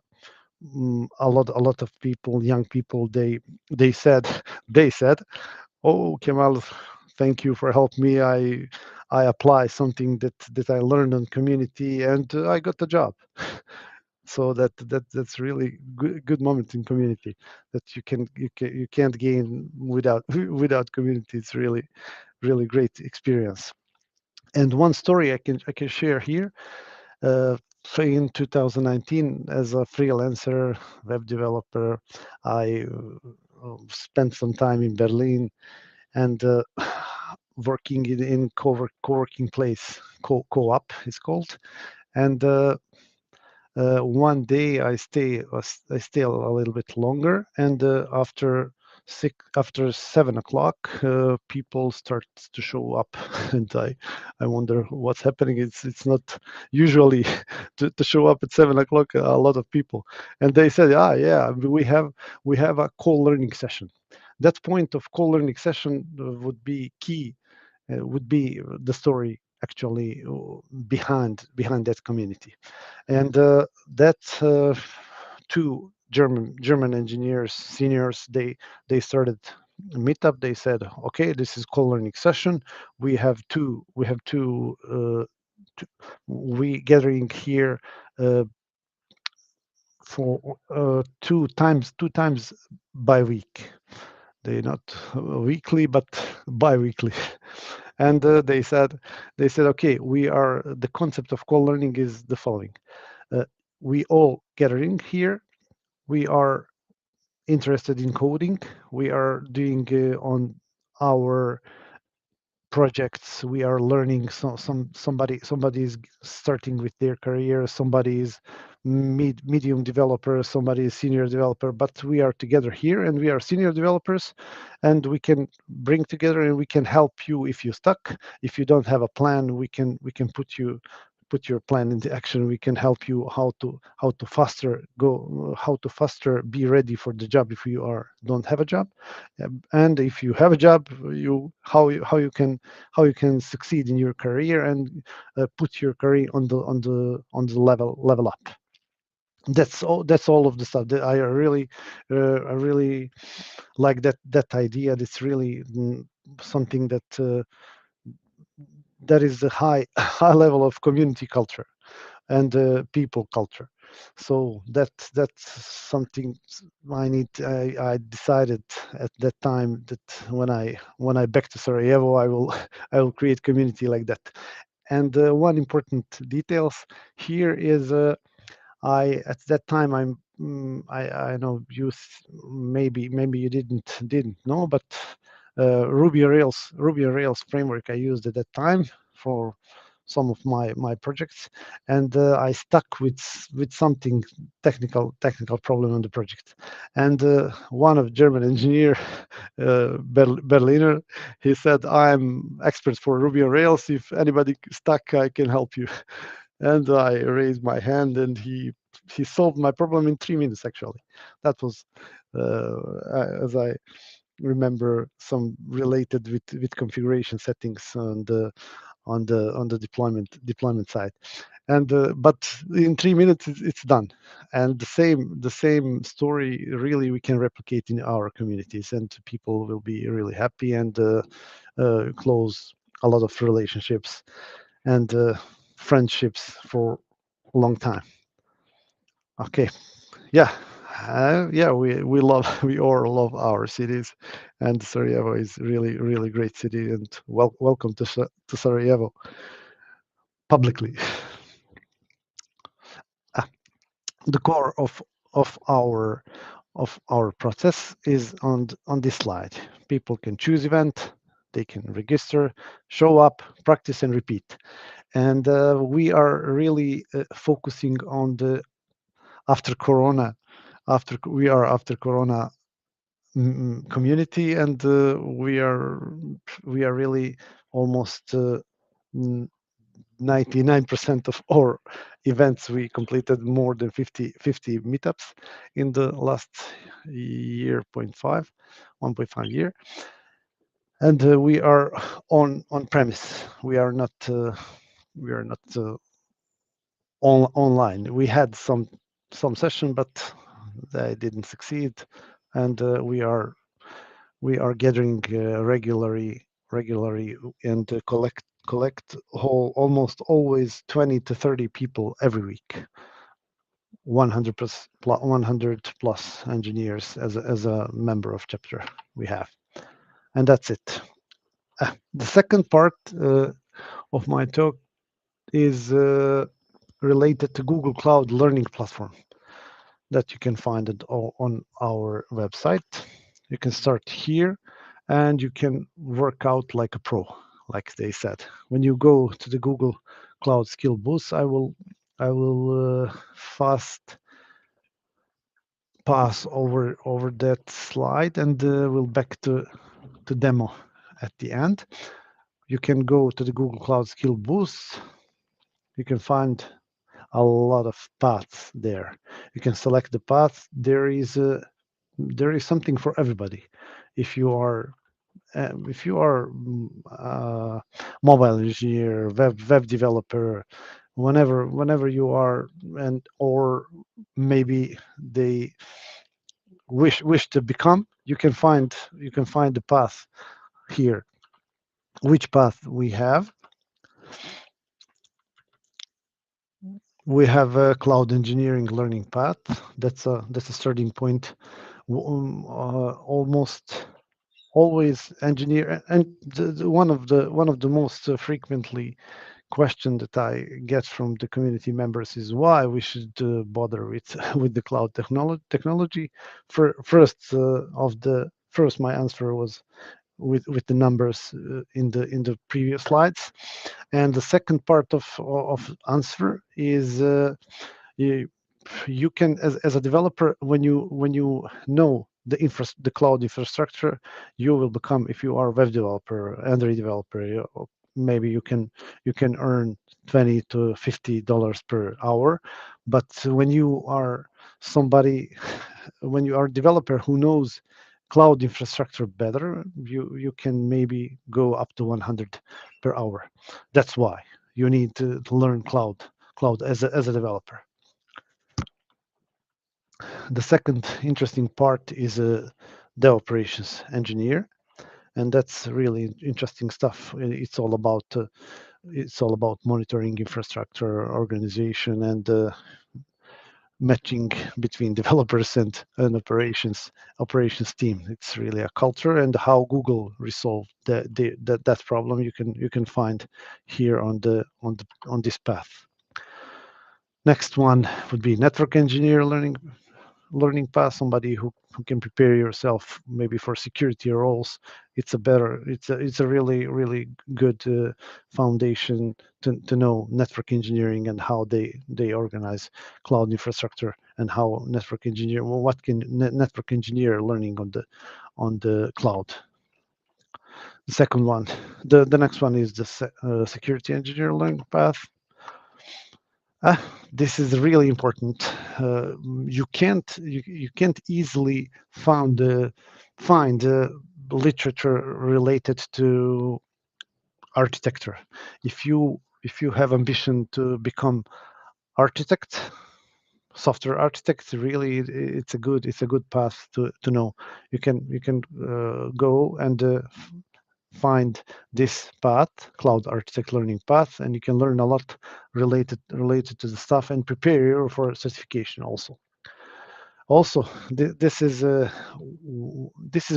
lot of people, young people. They said, "Oh, Kemal, thank you for helping me. I apply something that I learned on community, and I got the job." So that's really good moment in community, that you can't gain without without community. It's really great experience. And one story I can share here. So in 2019, as a freelancer web developer, I spent some time in Berlin, and working in co-working place, co-op is called. And one day I stay a little bit longer, and after 7 o'clock, people start to show up, and I wonder what's happening. It's not usually to show up at 7 o'clock a lot of people, and they said, yeah, we have a co-learning session. That point of co-learning session would be key, would be the story actually behind that community. And that two German engineers, seniors, they started a meetup. They said, okay, this is co-learning session. We gathering here uh, for 2 times by week. They not weekly, but bi-weekly. And they said, okay, the concept of co-learning is the following. We all gathering here. We are interested in coding. We are doing on our projects. We are learning. Somebody is starting with their career. Somebody is medium developer. Somebody is senior developer. But we are together here, and we are senior developers, and we can bring together, and we can help you if you're stuck. If you don't have a plan, we can put your plan into action. We can help you how to faster be ready for the job if you don't have a job. And if you have a job, how you can succeed in your career and put your career on the level up. That's all of the stuff that I really like that idea. That's really something that is the high level of community culture and people culture. So that's something I decided at that time that when I back to Sarajevo, I will create community like that. And one important details here is I at that time I know maybe you didn't know, but Ruby on Rails framework I used at that time for some of my projects, and I stuck with something technical problem on the project, and one of German engineer, Berliner, he said, I'm expert for Ruby on Rails. If anybody stuck, I can help you. And I raised my hand, and he solved my problem in 3 minutes. Actually, that was as I remember some related with configuration settings on the deployment side. And but in 3 minutes it's done. And the same story really we can replicate in our communities, and people will be really happy and close a lot of relationships and friendships for a long time. Okay, yeah. Yeah, we love we all love our cities, and Sarajevo is really great city. And welcome to Sarajevo publicly. Ah, the core of our process is on this slide. People can choose event, they can register, show up, practice, and repeat. And we are really focusing on the after Corona, after Corona community, and we are really almost 99% of our events. We completed more than 50 meetups in the last year, 1.5 year, and we are on premise. We are not online. We had some session, but they didn't succeed, and we are gathering regularly and collect almost always 20 to 30 people every week. 100 plus engineers as a member of chapter we have, and that's it. The second part of my talk is related to Google Cloud Learning Platform that you can find it all on our website. You can start here, and you can work out like a pro, like they said. When you go to the Google Cloud Skill Boost, I will fast pass over that slide, and we'll back to demo at the end. You can go to the Google Cloud Skill Boost. You can find a lot of paths there. You can select the path. There is something for everybody. If you are mobile engineer, web developer, whenever you are, and or maybe they wish to become, you can find the path here. Which path we have? We have a cloud engineering learning path. That's a starting point. Almost always engineer, and one of the most frequently question that I get from the community members is why we should bother with with the cloud technology. First, my answer was with the numbers in the previous slides, and the second part of answer is you, you can as a developer when you know the cloud infrastructure, you will become, if you are a web developer, Android developer, maybe you can earn 20 to $50 per hour. But when you are somebody when you are a developer who knows cloud infrastructure better, you can maybe go up to 100 per hour. That's why you need to learn cloud as a developer. The second interesting part is the operations engineer, and that's really interesting stuff. It's all about monitoring infrastructure, organization, and matching between developers and operations team. It's really a culture, and how Google resolved that problem you can find here on this path. Next one would be network engineer learning path, somebody who can prepare yourself maybe for security roles. It's a really good foundation to know network engineering and how they organize cloud infrastructure, and how network engineer, well, what can network engineer learning on the cloud. The second one, the next one is the security engineer learning path. This is really important. You can't easily find literature related to architecture. If you have ambition to become architect, software architect, really it's a good path to know. You can go and find this path, cloud architect learning path, and you can learn a lot related to the stuff and prepare you for certification also. Also, this is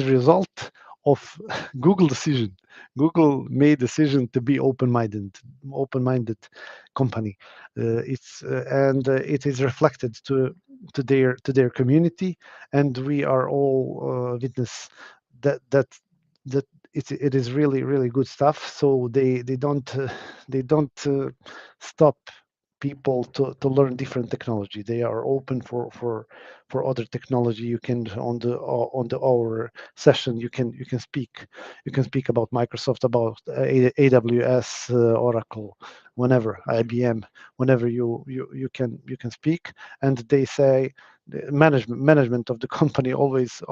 result of Google decision. Google made decision to be open-minded company. It is reflected to their community, and we are all witness that it is really good stuff. So they don't stop people to learn different technology. They are open for other technology. You can on the hour session you can speak about Microsoft, about AWS, Oracle, whenever, IBM, whenever you can speak. And they say the management of the company always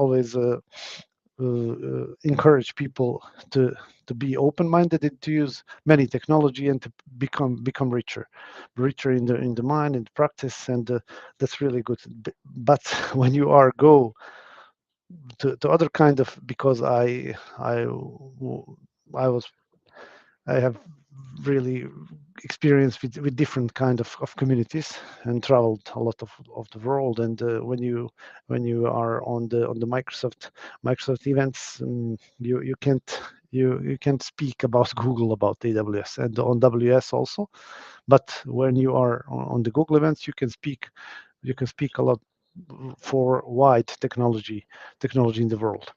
encourage people to be open-minded and to use many technology, and to become richer in the mind and practice, and that's really good. But when you are go to other kind of, because I have really experience with different kind of communities, and traveled a lot of the world. And when you are on the Microsoft events, you can't speak about Google, about AWS, and on WS also. But when you are on the Google events, you can speak a lot for wide technology in the world.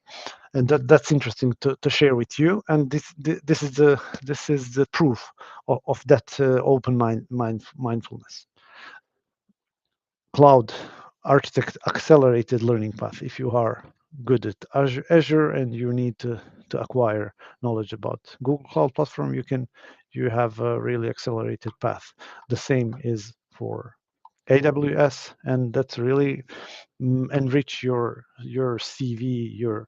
And that's interesting to share with you. And this is the proof of that open mindfulness. Cloud architect accelerated learning path. If you are good at Azure and you need to acquire knowledge about Google Cloud Platform, you have a really accelerated path. The same is for AWS, and that's really enrich your CV, your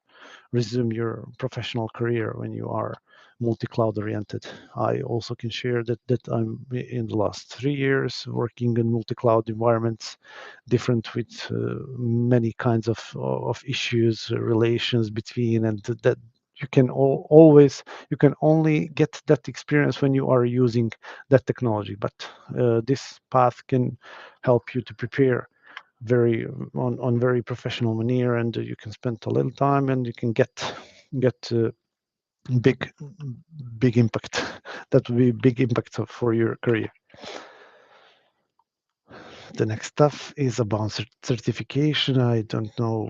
resume, your professional career when you are multi-cloud oriented. I also can share that I'm in the last 3 years working in multi-cloud environments, different with many kinds of issues, relations between, and that You can always, you can only get that experience when you are using that technology. But this path can help you to prepare very on very professional manner, and you can spend a little time, and you can get big big impact. That will be big impact for your career. The next stuff is about certification. I don't know.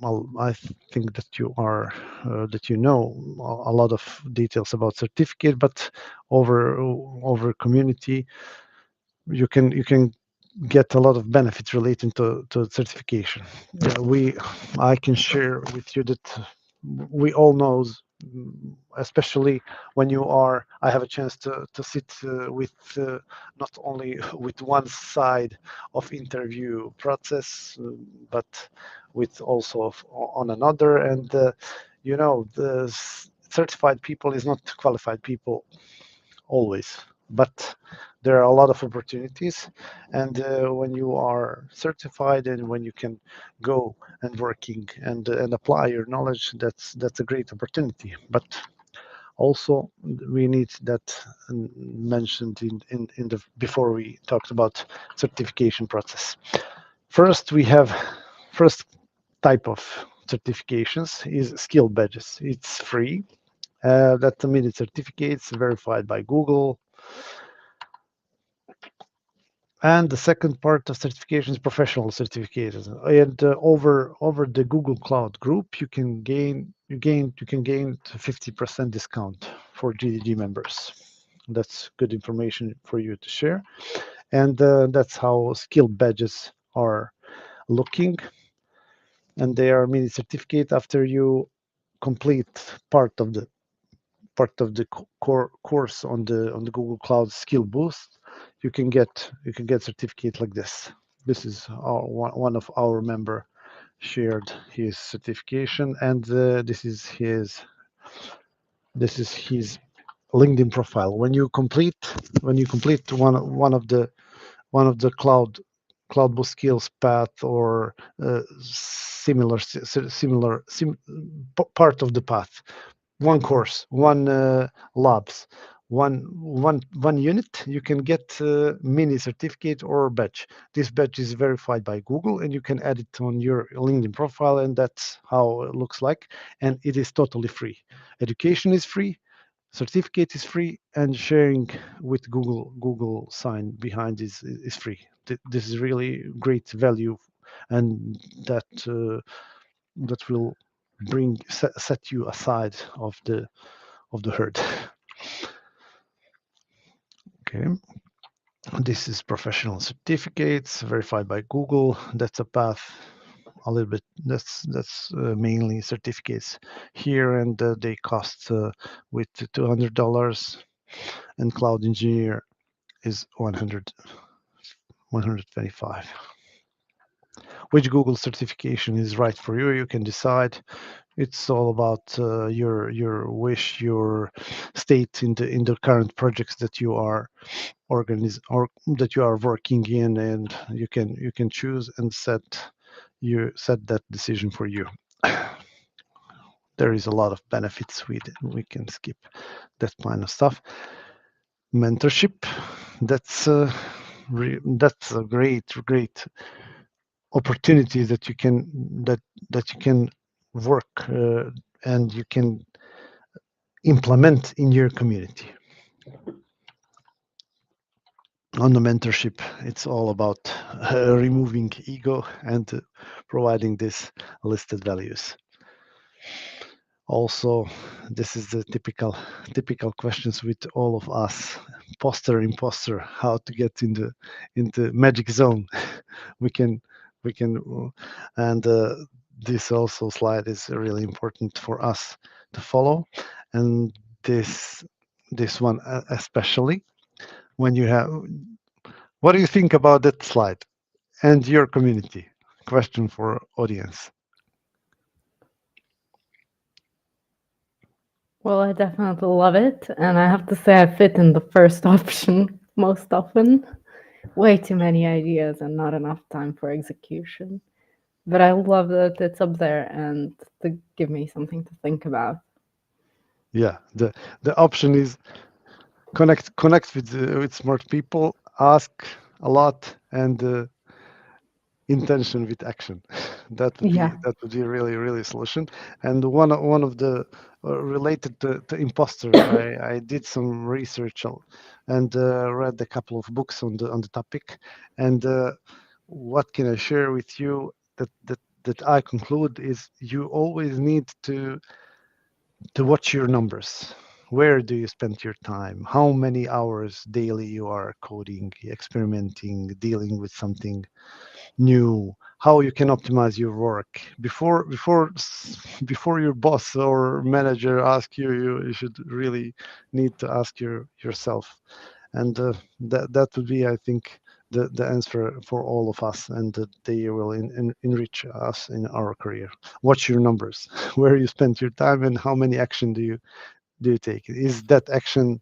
Well, I think that you are that you know a lot of details about certificate, but over community, you can get a lot of benefits relating to certification. I can share with you that we all know, especially when you are, I have a chance to sit with not only with one side of interview process, but with also on another. And the certified people is not qualified people always, but there are a lot of opportunities. And when you are certified, and when you can go and working and apply your knowledge, that's a great opportunity. But also we need that mentioned in the before we talked about certification process. First type of certifications is skill badges. It's free. That's a mini certificates verified by Google. And the second part of certification is professional certifications. And over the Google Cloud group, you can gain to 50% discount for GDG members. That's good information for you to share. And that's how skill badges are looking. And they are mini certificate after you complete part of the core course on the Google Cloud Skill Boost. You can get certificate like this. This is one of our member shared his certification, and this is his LinkedIn profile. When you complete one of the Cloud Boost skills path, or similar part of the path, one course, one labs, one unit, you can get mini certificate or badge. This badge is verified by Google, and you can add it on your LinkedIn profile, and that's how it looks like. And it is totally free. Education is free, certificate is free, and sharing with Google sign behind is free. This is really great value, and that will set you aside of the herd. Okay, this is professional certificates verified by Google. That's a path a little bit. That's mainly certificates here, and they cost with $200, and cloud engineer is 125. Which Google certification is right for you? You can decide. It's all about your wish, your state in the current projects that you are that you are working in, and you can choose and set that decision for you. There is a lot of benefits. We can skip that kind of stuff. Mentorship, that's a great opportunity that you can work and you can implement in your community. On the mentorship, it's all about removing ego and providing these listed values. Also, this is the typical questions with all of us: imposter, how to get into magic zone. we can and this also slide is really important for us to follow, and this one especially. When you have, what do you think about that slide and your community? Question for audience. Well, I definitely love it. And I have to say, I fit in the first option most often. Way too many ideas and not enough time for execution. But I love that it's up there and to give me something to think about. Yeah, the option is connect with smart people, ask a lot, and intention with action. Yeah. That would be really solution. And one of the related to imposter, I did some research and read a couple of books on the topic. And what can I share with you that I conclude is you always need to watch your numbers. Where do you spend your time? How many hours daily you are coding, experimenting, dealing with something new? How you can optimize your work before your boss or manager ask you, you should really need to ask yourself. And that would be, I think, the answer for all of us, and that they will enrich us in our career. Watch your numbers, where you spend your time, and how many action do you take. Is that action,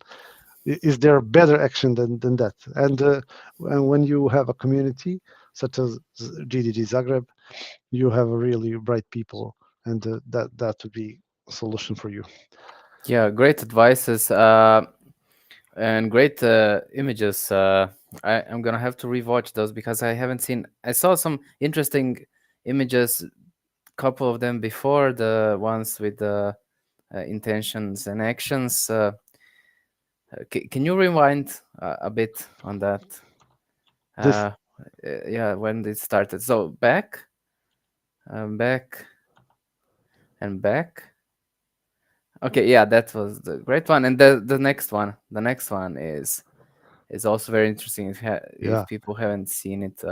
is there a better action than that? And when you have a community such as GDG Zagreb, you have a really bright people, and that would be a solution for you. Yeah, great advices and great images. I'm gonna have to rewatch those because I haven't seen. I saw some interesting images, couple of them before, the ones with the intentions and actions. Can you rewind a bit on that? This Uh, yeah, when it started. So back, back, and back. Okay, yeah, that was the great one. And the next one is also very interesting. If Yeah, people haven't seen it,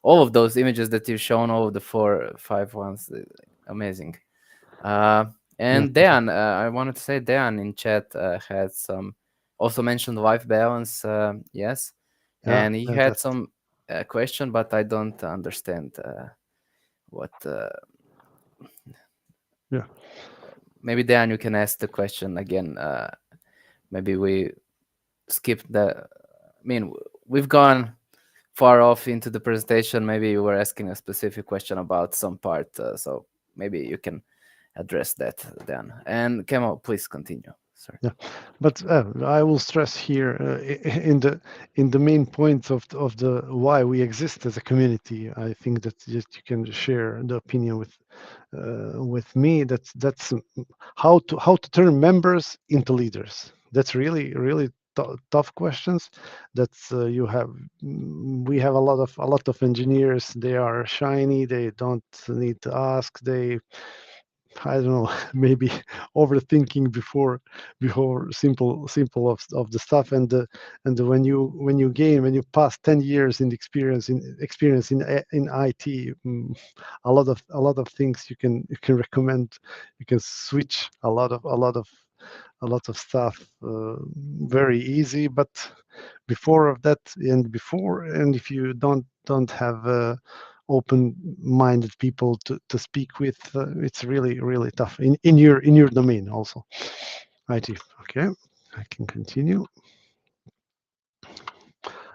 all of those images that you've shown, all of the 4 5 ones, amazing. Uh, yeah, and thank you. Dan, I wanted to say Dan in chat had some also mentioned life balance. Yes, Yeah, and he had fantastic. some question, but I don't understand what. Yeah, Maybe Dan, you can ask the question again. Maybe we skipped the. I mean, we've gone far off into the presentation. Maybe you were asking a specific question about some part, so maybe you can address that then. And Kemal, please continue. Sorry. yeah. But I will stress here in the main points of the why we exist as a community. I think that you can share the opinion with me. That's how to turn members into leaders. That's really tough questions. That's you have. We have a lot of engineers. They are shiny. They don't need to ask. They, I don't know, maybe overthinking before simple of the stuff. And when you gain, when you pass 10 years in experience in IT, a lot of things you can recommend. You can switch a lot of stuff very easy. But before of that, and if you don't have open-minded people to speak with, it's really tough in your domain also. IT. Okay, I can continue.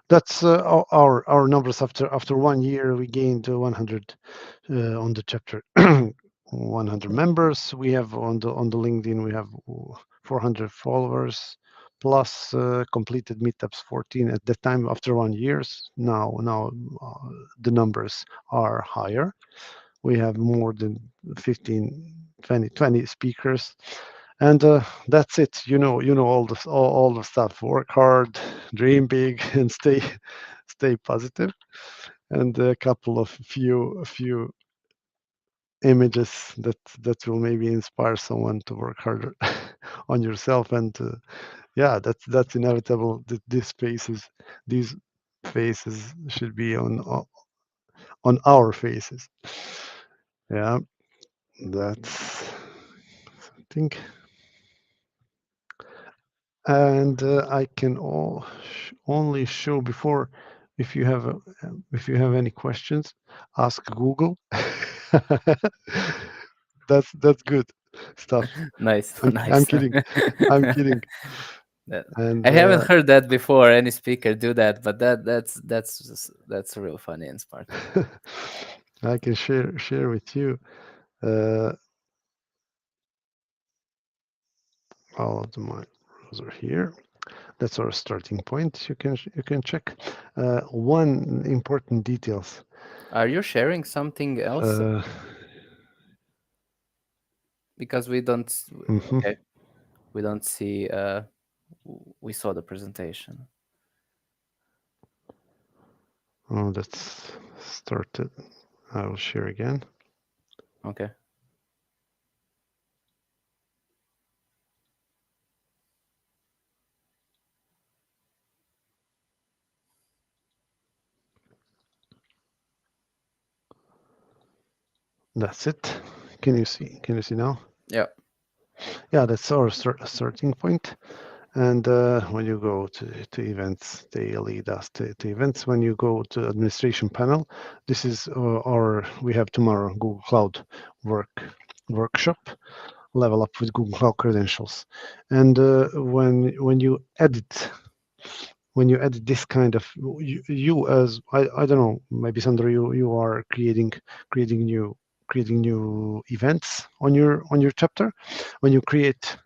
That's our numbers after 1 year. We gained 100 on the chapter. 100 members. We have on the LinkedIn. We have 400 followers, plus completed meetups 14 at the time after 1 years. Now the numbers are higher. We have more than 15, 20 speakers, and that's it. You know all the stuff. Work hard, dream big, and stay positive. And a couple of few images that will maybe inspire someone to work harder on yourself. And yeah, that's inevitable. That these faces should be on our faces. Yeah, that's, I think. And I can only show before, if you have if you have any questions, ask Google. That's good stuff. Nice, I'm nice. kidding. I'm kidding. I And haven't heard that before. Any speaker do that, but that's real funny and smart. I can share with you. Uh, all of my browser here. That's our starting point. You can check. One important details. Are you sharing something else? Because we don't. Okay, we don't see. We saw the presentation. Oh, that's started. I will share again. Okay. That's it. Can you see? Can you see now? Yeah. Yeah, that's our starting point. And when you go to events, they lead us to events. When you go to administration panel, this is we have tomorrow Google Cloud workshop, level up with Google Cloud credentials. And when you edit this kind of you as I don't know, maybe Sandra, you are creating new events on your chapter. When you create,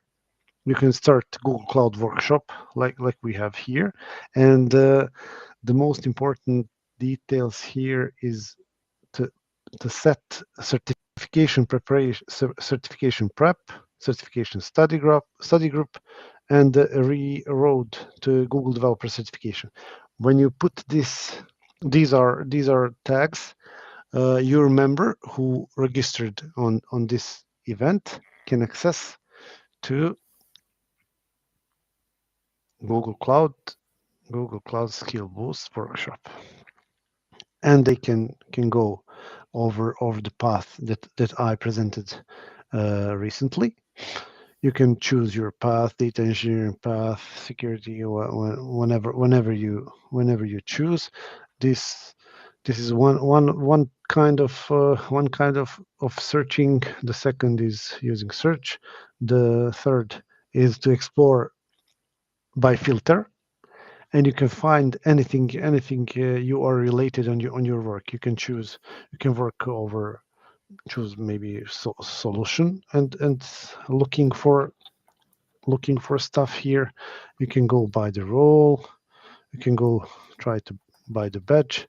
you can start Google Cloud Workshop like we have here, and the most important details here is to set certification preparation, certification prep, certification study group, and road to Google Developer Certification. When you put these are tags. Your member who registered on this event can access to Google Cloud Skill Boost Workshop, and they can go over the path that I presented recently. You can choose your path, data engineering path, security, whenever you choose. This is one kind of searching. The second is using search. The third is to explore by filter, and you can find anything you are related on your work. You can choose. You can work over, choose maybe solution, and looking for stuff here. You can go by the role. You can go try to by the badge.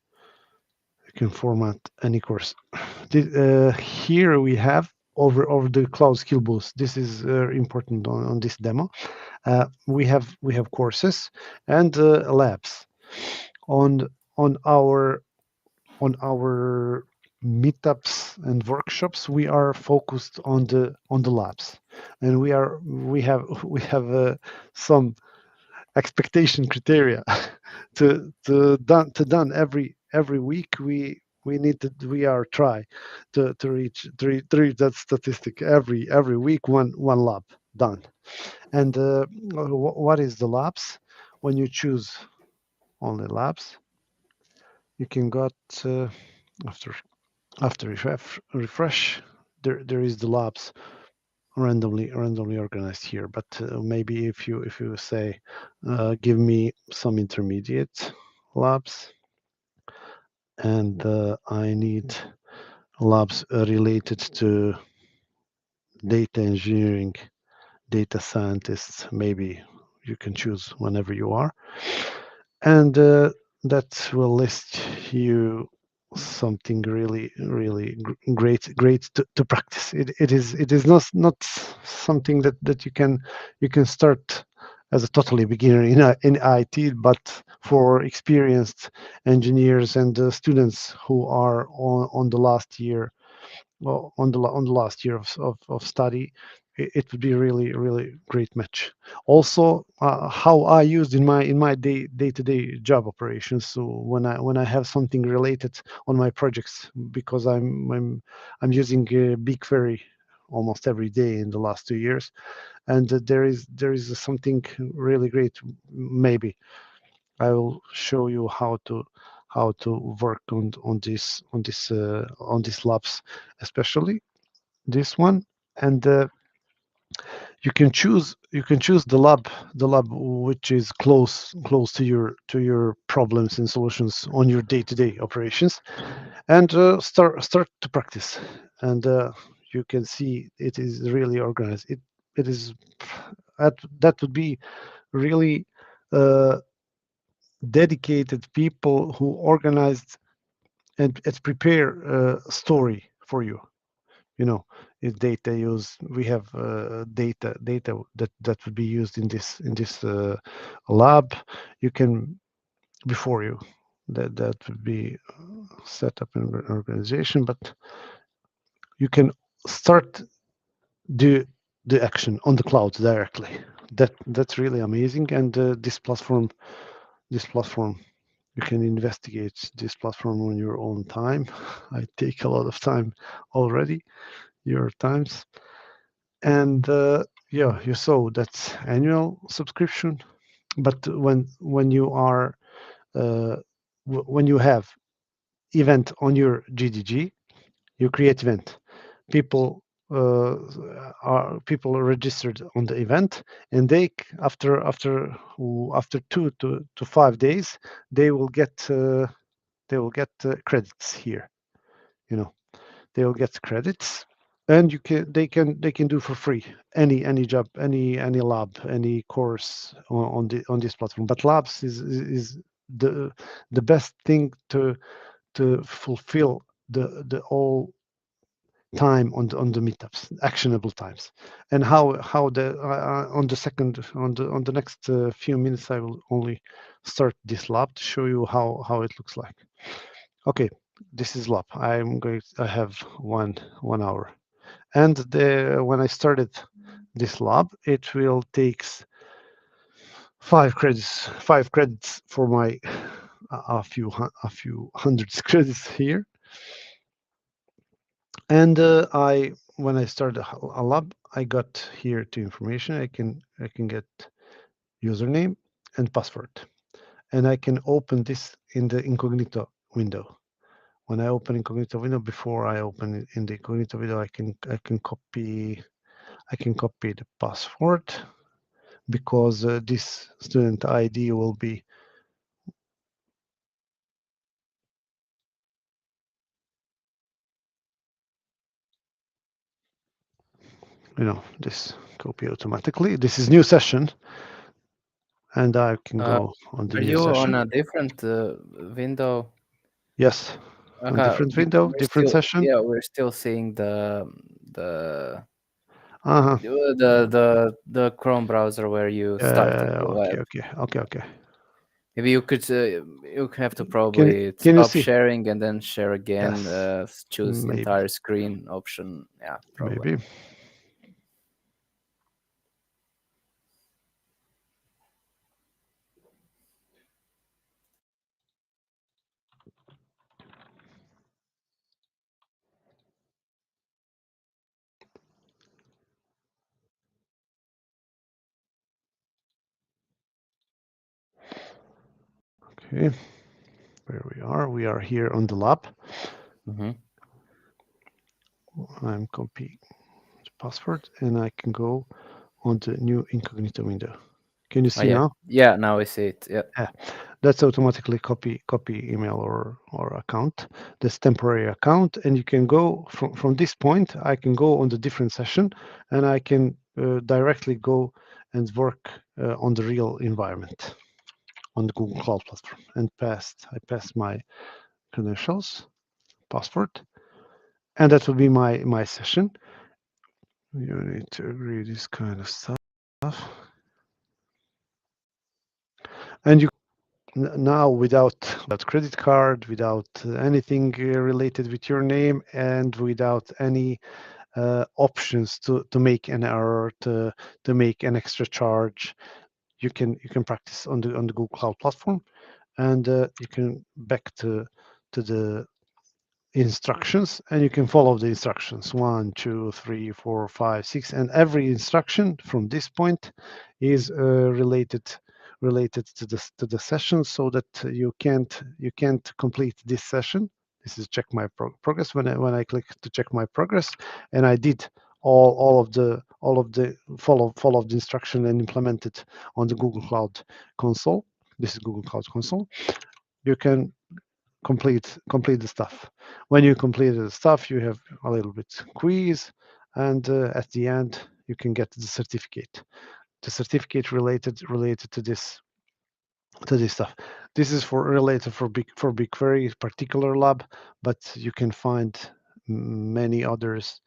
You can format any course. Here we have over the Cloud Skill Boost. This is important on this demo. We have courses and labs. On our meetups and workshops, we are focused on the labs, and we have some expectation criteria to done every week. We are try to reach that statistic every week. One lab done. And what is the labs? When you choose only labs, you can got after refresh, there is the labs randomly organized here. But maybe if you say give me some intermediate labs, and I need labs related to data engineering, data scientists, maybe you can choose whenever you are, and that will list you something really great to practice. It is not something that you can start as a totally beginner in IT, but for experienced engineers and students who are on the last year, well, on the last year of study, it would be really great match. Also, how I used in my day-to-day job operations. So when I have something related on my projects, because I'm using BigQuery almost every day in the last 2 years, and there is something really great. Maybe I will show you how to work on this labs, especially this one. And you can choose the lab which is close to your problems and solutions on your day-to-day operations, and start to practice. And you can see it is really organized. it is that would be really dedicated people who organized and prepare a story for you. You know, is data use? We have data that would be used in this lab. You can before you that would be set up an organization, but you can start the action on the cloud directly. That's really amazing. And this platform, you can investigate this platform on your own time. I take a lot of time already, your times. And yeah, you saw that's annual subscription. But when you are when you have event on your GDG, you create event. People people are registered on the event, and they after 2 to 5 days they will get credits here. You know, they will get credits, and they can do for free any job, any lab, any course on this platform. But labs is the best thing to fulfill the all time on the meetups, actionable times. And how the on the second on the next few minutes I will only start this lab to show you how it looks like. Okay, this is lab. I have 1 hour, and when I started this lab, it will takes 5 credits for my a few hundreds credits here. And I when I started a lab, I got here two information. I can get username and password, and I can open this in the incognito window. When I open incognito window, before I open it in the incognito window, I can copy the password, because this student ID will be this copy automatically. This is new session, and I can go on the Are new you on session. a different window? Yes, on Okay, different window, we're different still, session. yeah, we're still seeing the Uh-huh. the Chrome browser where you started the Okay, web. okay. Maybe you have to Can probably can you stop see? sharing and then share again. Yes, Choose maybe, entire screen option. Yeah, probably. maybe. Okay, where we are? We are here on the lab. Mm-hmm. I'm copying the password, and I can go on the new incognito window. Can you Oh see yeah, now? yeah. Now I see it. Yeah. Yeah, that's automatically copy email or account. This temporary account, and you can go from this point. I can go on the different session, and I can directly go and work on the real environment on the Google Cloud Platform. And I passed my credentials, password, and that will be my session. You need to agree this kind of stuff, and you now without credit card, without anything related with your name, and without any options to make an error, to make an extra charge. You can practice on the Google Cloud Platform, and you can back to the instructions, and you can follow the instructions 1, 2, 3, 4, 5, 6, and every instruction from this point is related to the session, so that you can't complete this session. This is check my progress. When I click to check my progress, and I did all of the follow the instruction and implement it on the Google Cloud Console. This is Google Cloud Console. You can complete the stuff. When you complete the stuff, you have a little bit quiz, and at the end you can get the certificate related to this stuff. This is for related for BigQuery particular lab, but you can find many others.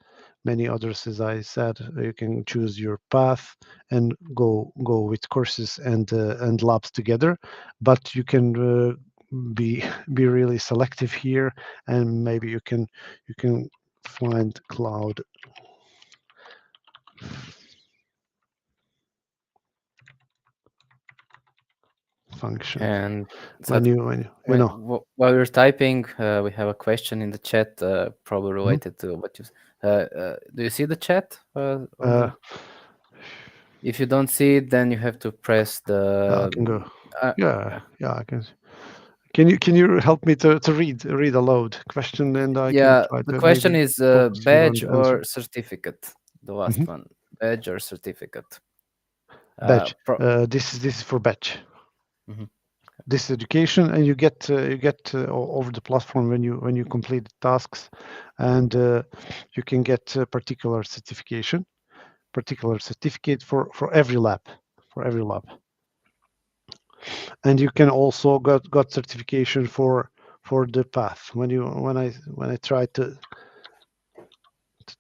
Many others, as I said, you can choose your path and go with courses and labs together. But you can be really selective here, and maybe you can find cloud function And when so you know. while you're typing, we have a question in the chat, probably Mhm. related to what you. Do you see the chat? If you don't see it, then you have to press I the. can go. Uh, Yeah, I can. Can you help me to read aloud question, and I can yeah, try the to question maybe is focus here on badge the answer. or certificate. The last Mhm. one, badge or certificate. Badge. Pro- This is for badge. Mhm. This is education, and you get over the platform when you complete the tasks, and you can get a particular certificate for every lab, and you can also got certification for the path. When I try to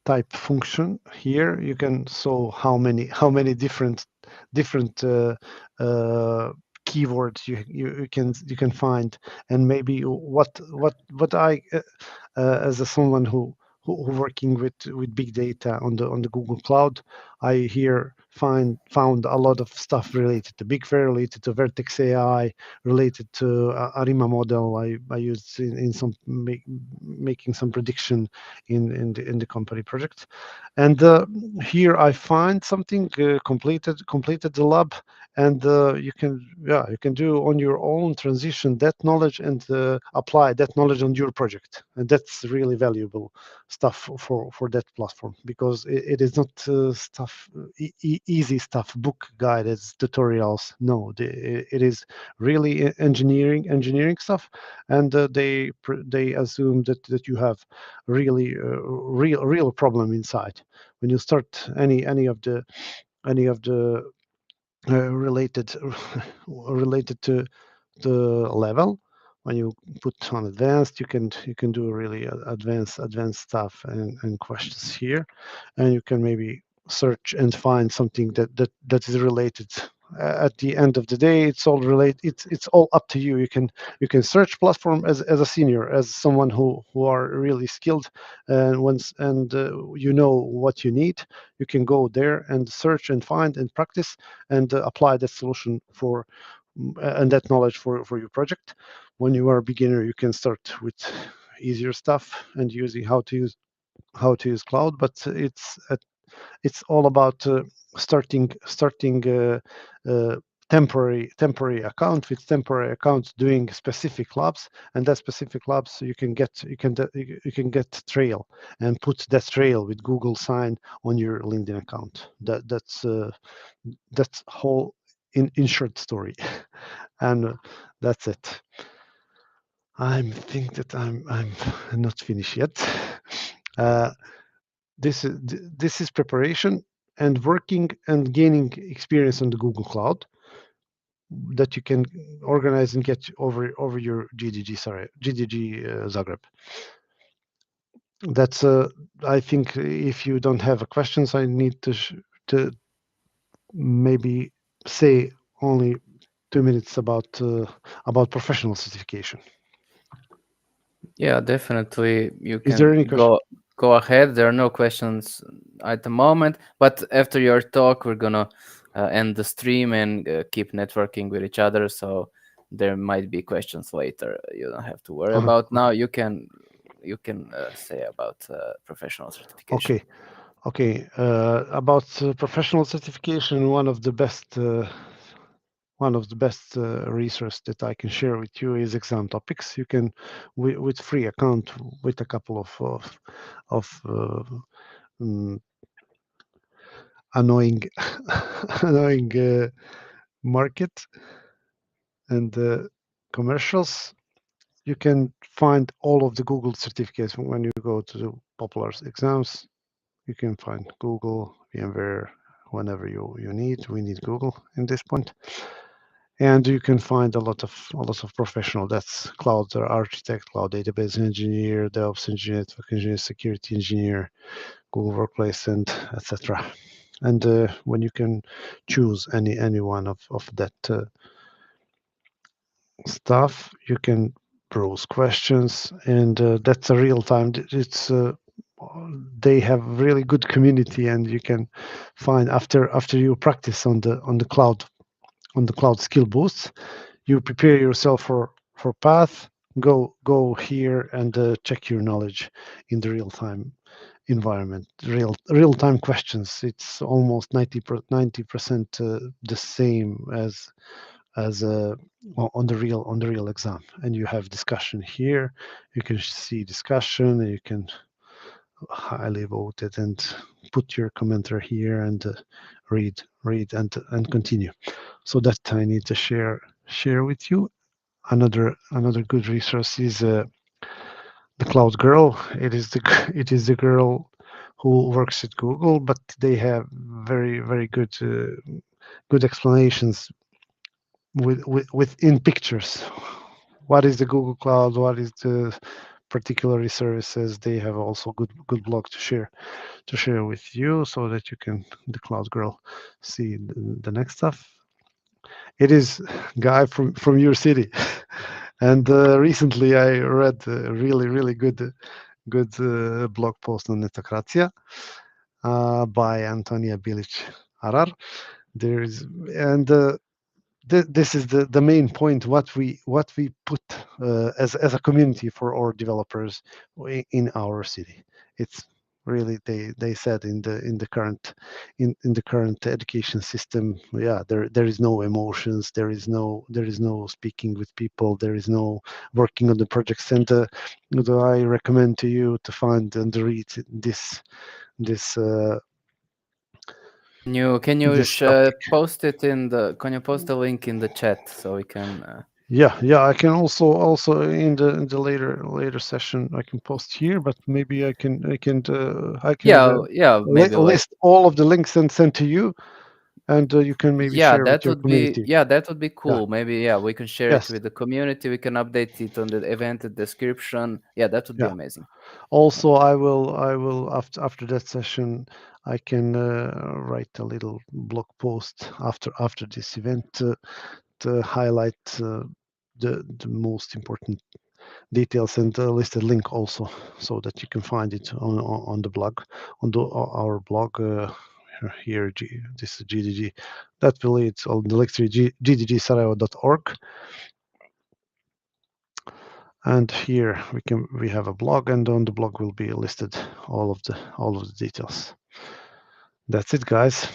type function here, you can saw how many different keywords you can find, and maybe what I as someone who working with big data on the Google Cloud, I here found a lot of stuff related to BigQuery, related to Vertex AI, related to Arima model. I used in some making some prediction in the company project, and here I find something completed the lab, and you can do on your own, transition that knowledge and apply that knowledge on your project, and that's really valuable stuff for that platform, because it is not stuff easy stuff, book guided tutorials. No, it is really engineering stuff, and they assume that you have really real problem inside when you start any of the related related to the level. When you put on advanced, you can do really advanced stuff and questions here, and you can maybe search and find something that is related. At the end of the day, it's all related. It's all up to you. You can search platform as a senior, as someone who are really skilled, and once and you know what you need, you can go there and search and find and practice and apply that solution for and that knowledge for your project. When you are a beginner, you can start with easier stuff and using how to use cloud, but it's all about starting temporary account with temporary account doing specific labs, and that specific labs you can get trail and put that trail with Google sign on your LinkedIn account. That's whole in short story. And that's it. I think that I'm not finished yet. Uh, this is preparation and working and gaining experience on the Google Cloud that you can organize and get over your GDG Zagreb. That's I think if you don't have questions, I need to maybe say only 2 minutes about professional certification. Yeah, definitely. You Is there can any question? go ahead. There are no questions at the moment, but after your talk, we're gonna end the stream and keep networking with each other. So there might be questions later. You don't have to worry about now. Okay. You can say about professional certification. Okay. About professional certification, one of the best resource that I can share with you is exam topics. You can with free account with a couple of annoying annoying market and commercials. You can find all of the Google certificates when you go to the popular exams. You can find Google, VMware, whenever you need. We need Google in this point. And you can find a lot of professional. That's cloud architect, cloud database engineer, DevOps engineer, network engineer, security engineer, Google Workplace, and etc. And when you can choose any one of that stuff, you can browse questions, and that's a real time. It's they have really good community, and you can find after you practice on the cloud skill boosts, you prepare yourself for path. Go here and check your knowledge in the real time environment, real time questions. It's almost 90% the same as on the real exam. And you have discussion here. You can see discussion, and you can highly vote it and put your commenter here and read and continue. So that I need to share with you. Another good resource is the Cloud Girl. It is the girl who works at Google, but they have very good explanations within pictures. What is the Google Cloud? What is the particular services? They have also good blog to share with you, so that you can, the Cloud Girl, see the next stuff. It is guy from your city, and recently I read a really good blog post on Netokracija by Antonija Bilic Arar. There is, and this is the main point, what we put as a community for our developers in our city. It's really, they said in the current in the current education system, yeah, there is no emotions, there is no speaking with people, there is no working on the projects. And I recommend to you to find and read this Can you this topic. post it in the? Can you post the link in the chat so we can? Yeah, I can also in the later session I can post here, but maybe I can Yeah, maybe list all of the links and send to you, and you can maybe yeah, share with your community. that would be cool. Maybe we can share it Yes. with the community. We can update it on the event description. Yeah, that would be Yeah. amazing. Also, I will after that session, I can write a little blog post after this event to highlight the most important details, and a listed link also, so that you can find it on the blog, on our blog here. This is GDG. That will lead on the lecture gdgsarajevo.org. And here we have a blog, and on the blog will be listed all of the details. That's it, guys.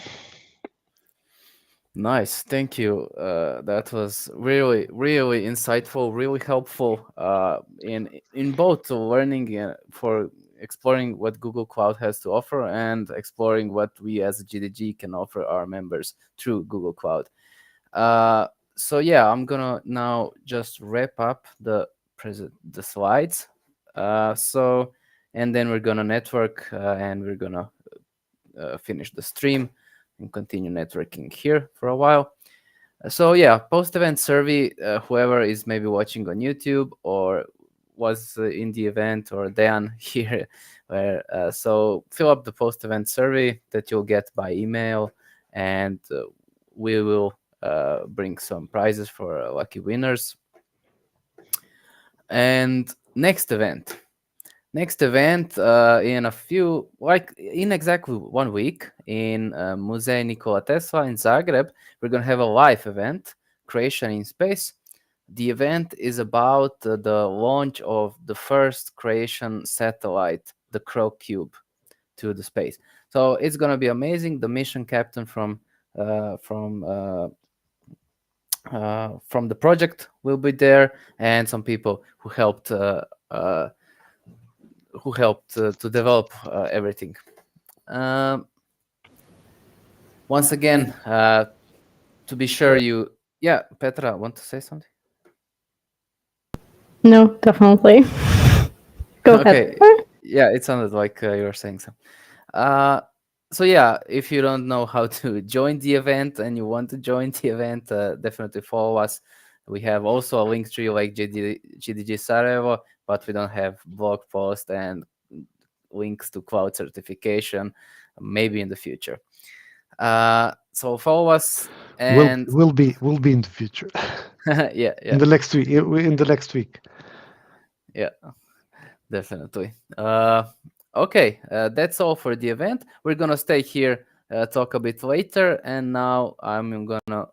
Nice, thank you. That was really insightful, really helpful in both learning for exploring what Google Cloud has to offer and exploring what we as a GDG can offer our members through Google Cloud. So yeah, I'm gonna now just wrap up the slides. So, and then we're gonna network and we're gonna finish the stream and continue networking here for a while. So yeah, post-event survey, whoever is maybe watching on YouTube or was in the event, or Dan here, where so fill up the post-event survey that you'll get by email, and we will bring some prizes for lucky winners. And next event in a few, like in exactly 1 week, in Muzej Nikola Tesla in Zagreb, we're going to have a live event, Creation in Space. The event is about the launch of the first creation satellite, the Crow Cube, to the space. So it's going to be amazing. The mission captain from the project will be there, and some people who helped to develop everything. Once again, to be sure Petra, want to say something? No, definitely. Go Okay. ahead. Yeah, it sounded like you were saying something. So yeah, if you don't know how to join the event and you want to join the event, definitely follow us. We have also a link tree like GDG Sarajevo, but we don't have blog post and links to cloud certification. Maybe in the future. So follow us, and Will be in the future. yeah, In the next week. In the next week. yeah, definitely. Okay, that's all for the event. We're gonna stay here, talk a bit later, and now I'm gonna